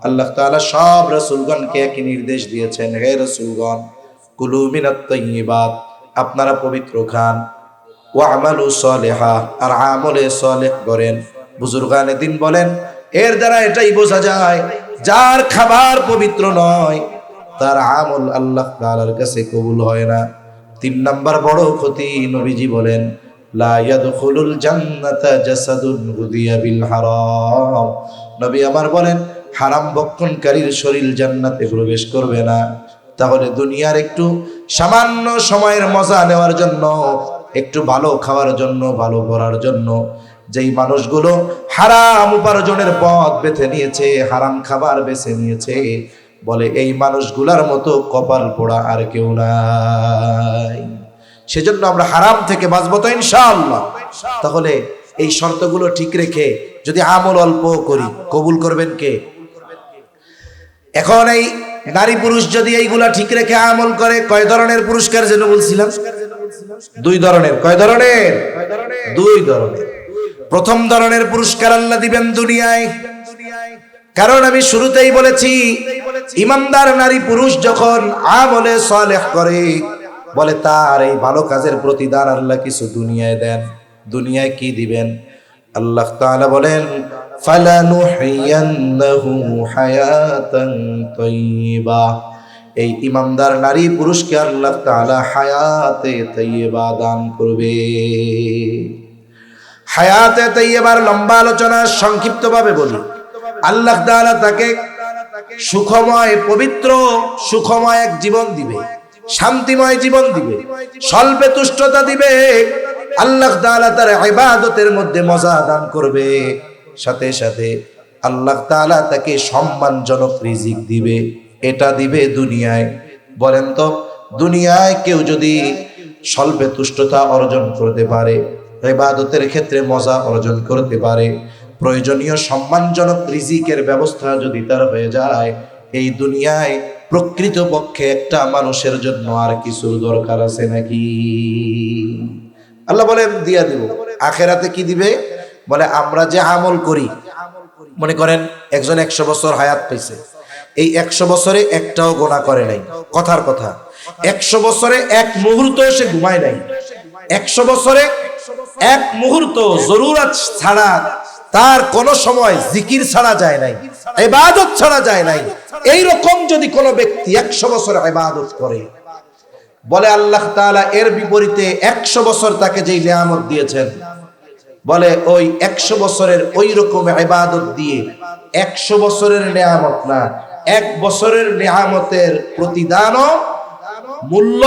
আল্লাহ তাআলা সব রাসূলগণকে একই নির্দেশ দিয়েছেন, হে রাসূলগণ, কুলু মিনাত তাইয়্যিবাত, আপনারা পবিত্র খান, ওয়া আমালু সালিহা, আর আমলে সালেহ করেন। বুজুর্গানে দিন বলেন, এর দ্বারা এটাই বোঝা যায় যার খাবার পবিত্র নয় তার আমল আল্লাহ তাআলার কাছে কবুল হয় না। 3 নাম্বার বড় ক্ষতি, নবীজি বলেন, লা ইয়াদখুলুল জান্নাতা জাসাদুন গুদিয়া বিল হারাম। নবী আমার বলেন, হারাম ভক্ষণকারীর শরীর জান্নাতে প্রবেশ করবে না। তাহলে দুনিয়ার একটু সামান্য সময়ের মজা নেওয়ার জন্য, একটু ভালো খাওয়ার জন্য, ভালো পড়ার জন্য যেই মানুষগুলো হারাম উপার্জনের পথ বেছে নিয়েছে, হারাম খাবার বেছে নিয়েছে, বলে এই মানুষগুলার মতো কপাল পোড়া আর কেউ নাই। সেজন্য আমরা হারাম থেকে বাঁচবো তো ইনশাআল্লাহ। তাহলে এই শর্তগুলো ঠিক রেখে যদি আমল অল্প করি, কবুল করবেন কে? এখন এই নারী পুরুষ যদি এইগুলা ঠিক রেখে আমল করে, কয় ধরনের পুরস্কার যেন বলছিলাম? 2 ধরনের। কয় ধরনের? 2 ধরনের। প্রথম ধরনের পুরস্কার আল্লাহ দিবেন দুনিয়ায়। কারণ আমি শুরুতেই বলেছি, ইমানদার নারী পুরুষ যখন আমলে সালেহ করে, বলে তার এই ভালো কাজের প্রতিদান আল্লাহ কিছু দুনিয়ায় দেন। দুনিয়ায় কি দিবেন? আল্লাহ তাআলা বলেন, ফালানুহিয়ান্নাহু হায়াতান তাইয়্যিবা। এই ইমানদার নারী পুরুষকে আল্লাহ তাআলা হায়াতে তাইয়্যিবা দান করবে। হায়াতে তাইয়্যিবার লম্বা আলোচনা সংক্ষিপ্তভাবে বলি। আল্লাহ তাআলা তাকে সুখময়, পবিত্র, সুখময় এক জীবন দিবে, শান্তিময় জীবন দিবে, স্বল্পে তুষ্টতা দিবে। আল্লাহ তাআলা তার ইবাদতের মধ্যে মজা দান করবে, সাথে সাথে আল্লাহ তাআলা তাকে সম্মানজনক রিজিক দিবে। এটা দিবে দুনিয়ায়। বলেন তো, দুনিয়ায় কেউ যদি স্বল্পে তুষ্টতা অর্জন করতে পারে, ইবাদতের ক্ষেত্রে মজা অর্জন করতে পারে, প্রয়োজনীয় সম্মানজনক রিজিকের ব্যবস্থা যদি তার হয়ে যায়, এই দুনিয়ায় প্রকৃতপক্ষে একটা মানুষের জন্য আর কিছুর দরকার আছে নাকি? আল্লাহ বলেন দিয়া দিব। আখেরাতে কি দিবে? বলে আমরা যে আমল করি, মনে করেন একজন 100 বছর হায়াত পেয়েছে, এই 100 বছরে একটাও গুনাহ করে নাই। কথার কথা, 100 বছরে এক মুহূর্ত সে ঘুমায় নাই, 100 বছরে এক মুহূর্ত জরুরত ছাড়া তার কোন সময় জিকির ছাড়া যায় নাই, ইবাদত ছাড়া যায় নাই। এই রকম যদি কোনো ব্যক্তি 100 বছর ইবাদত করে, বলে আল্লাহ তাআলা এর বিপরীতে 100 বছর তাকে যেই নিয়ামত দিয়েছেন, বলে ওই 100 বছরের ওই রকম ইবাদত দিয়ে 100 বছরের নিয়ামত না, 1 বছরের নিয়ামতের প্রতিদান মূল্য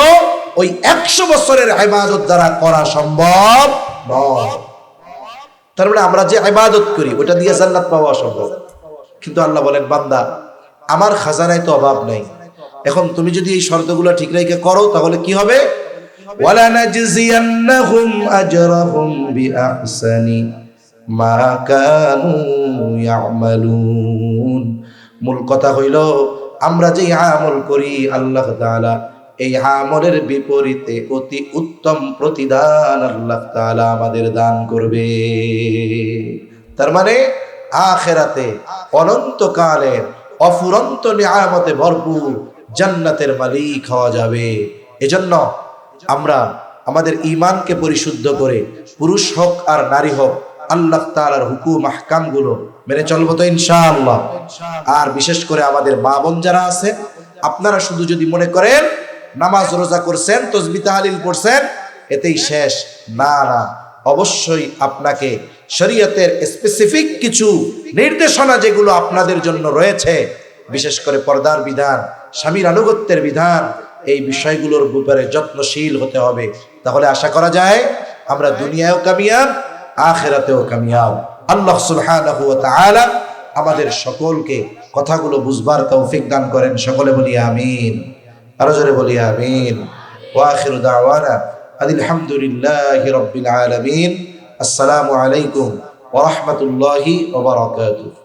ওই 100 বছরের ইবাদত দ্বারা করা সম্ভব নয়। তার মানে আমরা যে ইবাদত করি ওটা দিয়ে জান্নাত পাওয়া অসম্ভব। কিন্তু আল্লাহ বলেন, বান্দা আমার খাজানায় তো অভাব নাই। এখন তুমি যদি এই শর্তগুলো ঠিক রেখে করো, তাহলে কি হবে? ওয়ালা নাজজিয়ান্নাহুম আজরাহুম বিআহসানি মা কানু ইয়ামালুন। মূল কথা হইল, আমরা যে আমল করি আল্লাহ তাআলা এই আমলের বিপরীতে অতি উত্তম প্রতিদান আল্লাহ তাআলা আমাদের দান করবে। তার মানে আখিরাতে অনন্তকালের অফুরন্ত নিয়ামতে ভরপুর জান্নাতের মালিক হওয়া যাবে। এজন্য আমরা আমাদের ঈমানকে পরিশুদ্ধ করে, পুরুষ হোক আর নারী হোক, আল্লাহ তাআলার হুকুম আহকাম গুলো মেনে চলবো তো ইনশাআল্লাহ। আর বিশেষ করে আমাদের মা বোন যারা আছে, আপনারা শুধু যদি মনে করেন নামাজ রোজা করছেন, তাসবিহ তাহলিল পড়ছেন, এতেই শেষ, না না, অবশ্যই আপনাকে শরীয়তের স্পেসিফিক কিছু নির্দেশনা যেগুলো আপনাদের জন্য রয়েছে, বিশেষ করে পর্দার বিধান, স্বামীর আনুগত্যের বিধান, এই বিষয়গুলোর ব্যাপারে যত্নশীল হতে হবে। তাহলে আশা করা যায় আমরা দুনিয়ায়ও কামিয়াব, আখিরাতেও কামিয়াব। আল্লাহ সুবহানাহু ওয়া তাআলা আমাদের সকলকে কথাগুলো বুঝবার তৌফিক দান করেন। সকলে বলি আমিন। আরো জোরে বলি আমিন। ওয়া আখিরু দাওয়ানা আলহামদুলিল্লাহি রাব্বিল আলামিন। আসসালামু আলাইকুম ওয়া রাহমাতুল্লাহি ওয়া বারাকাতুহু।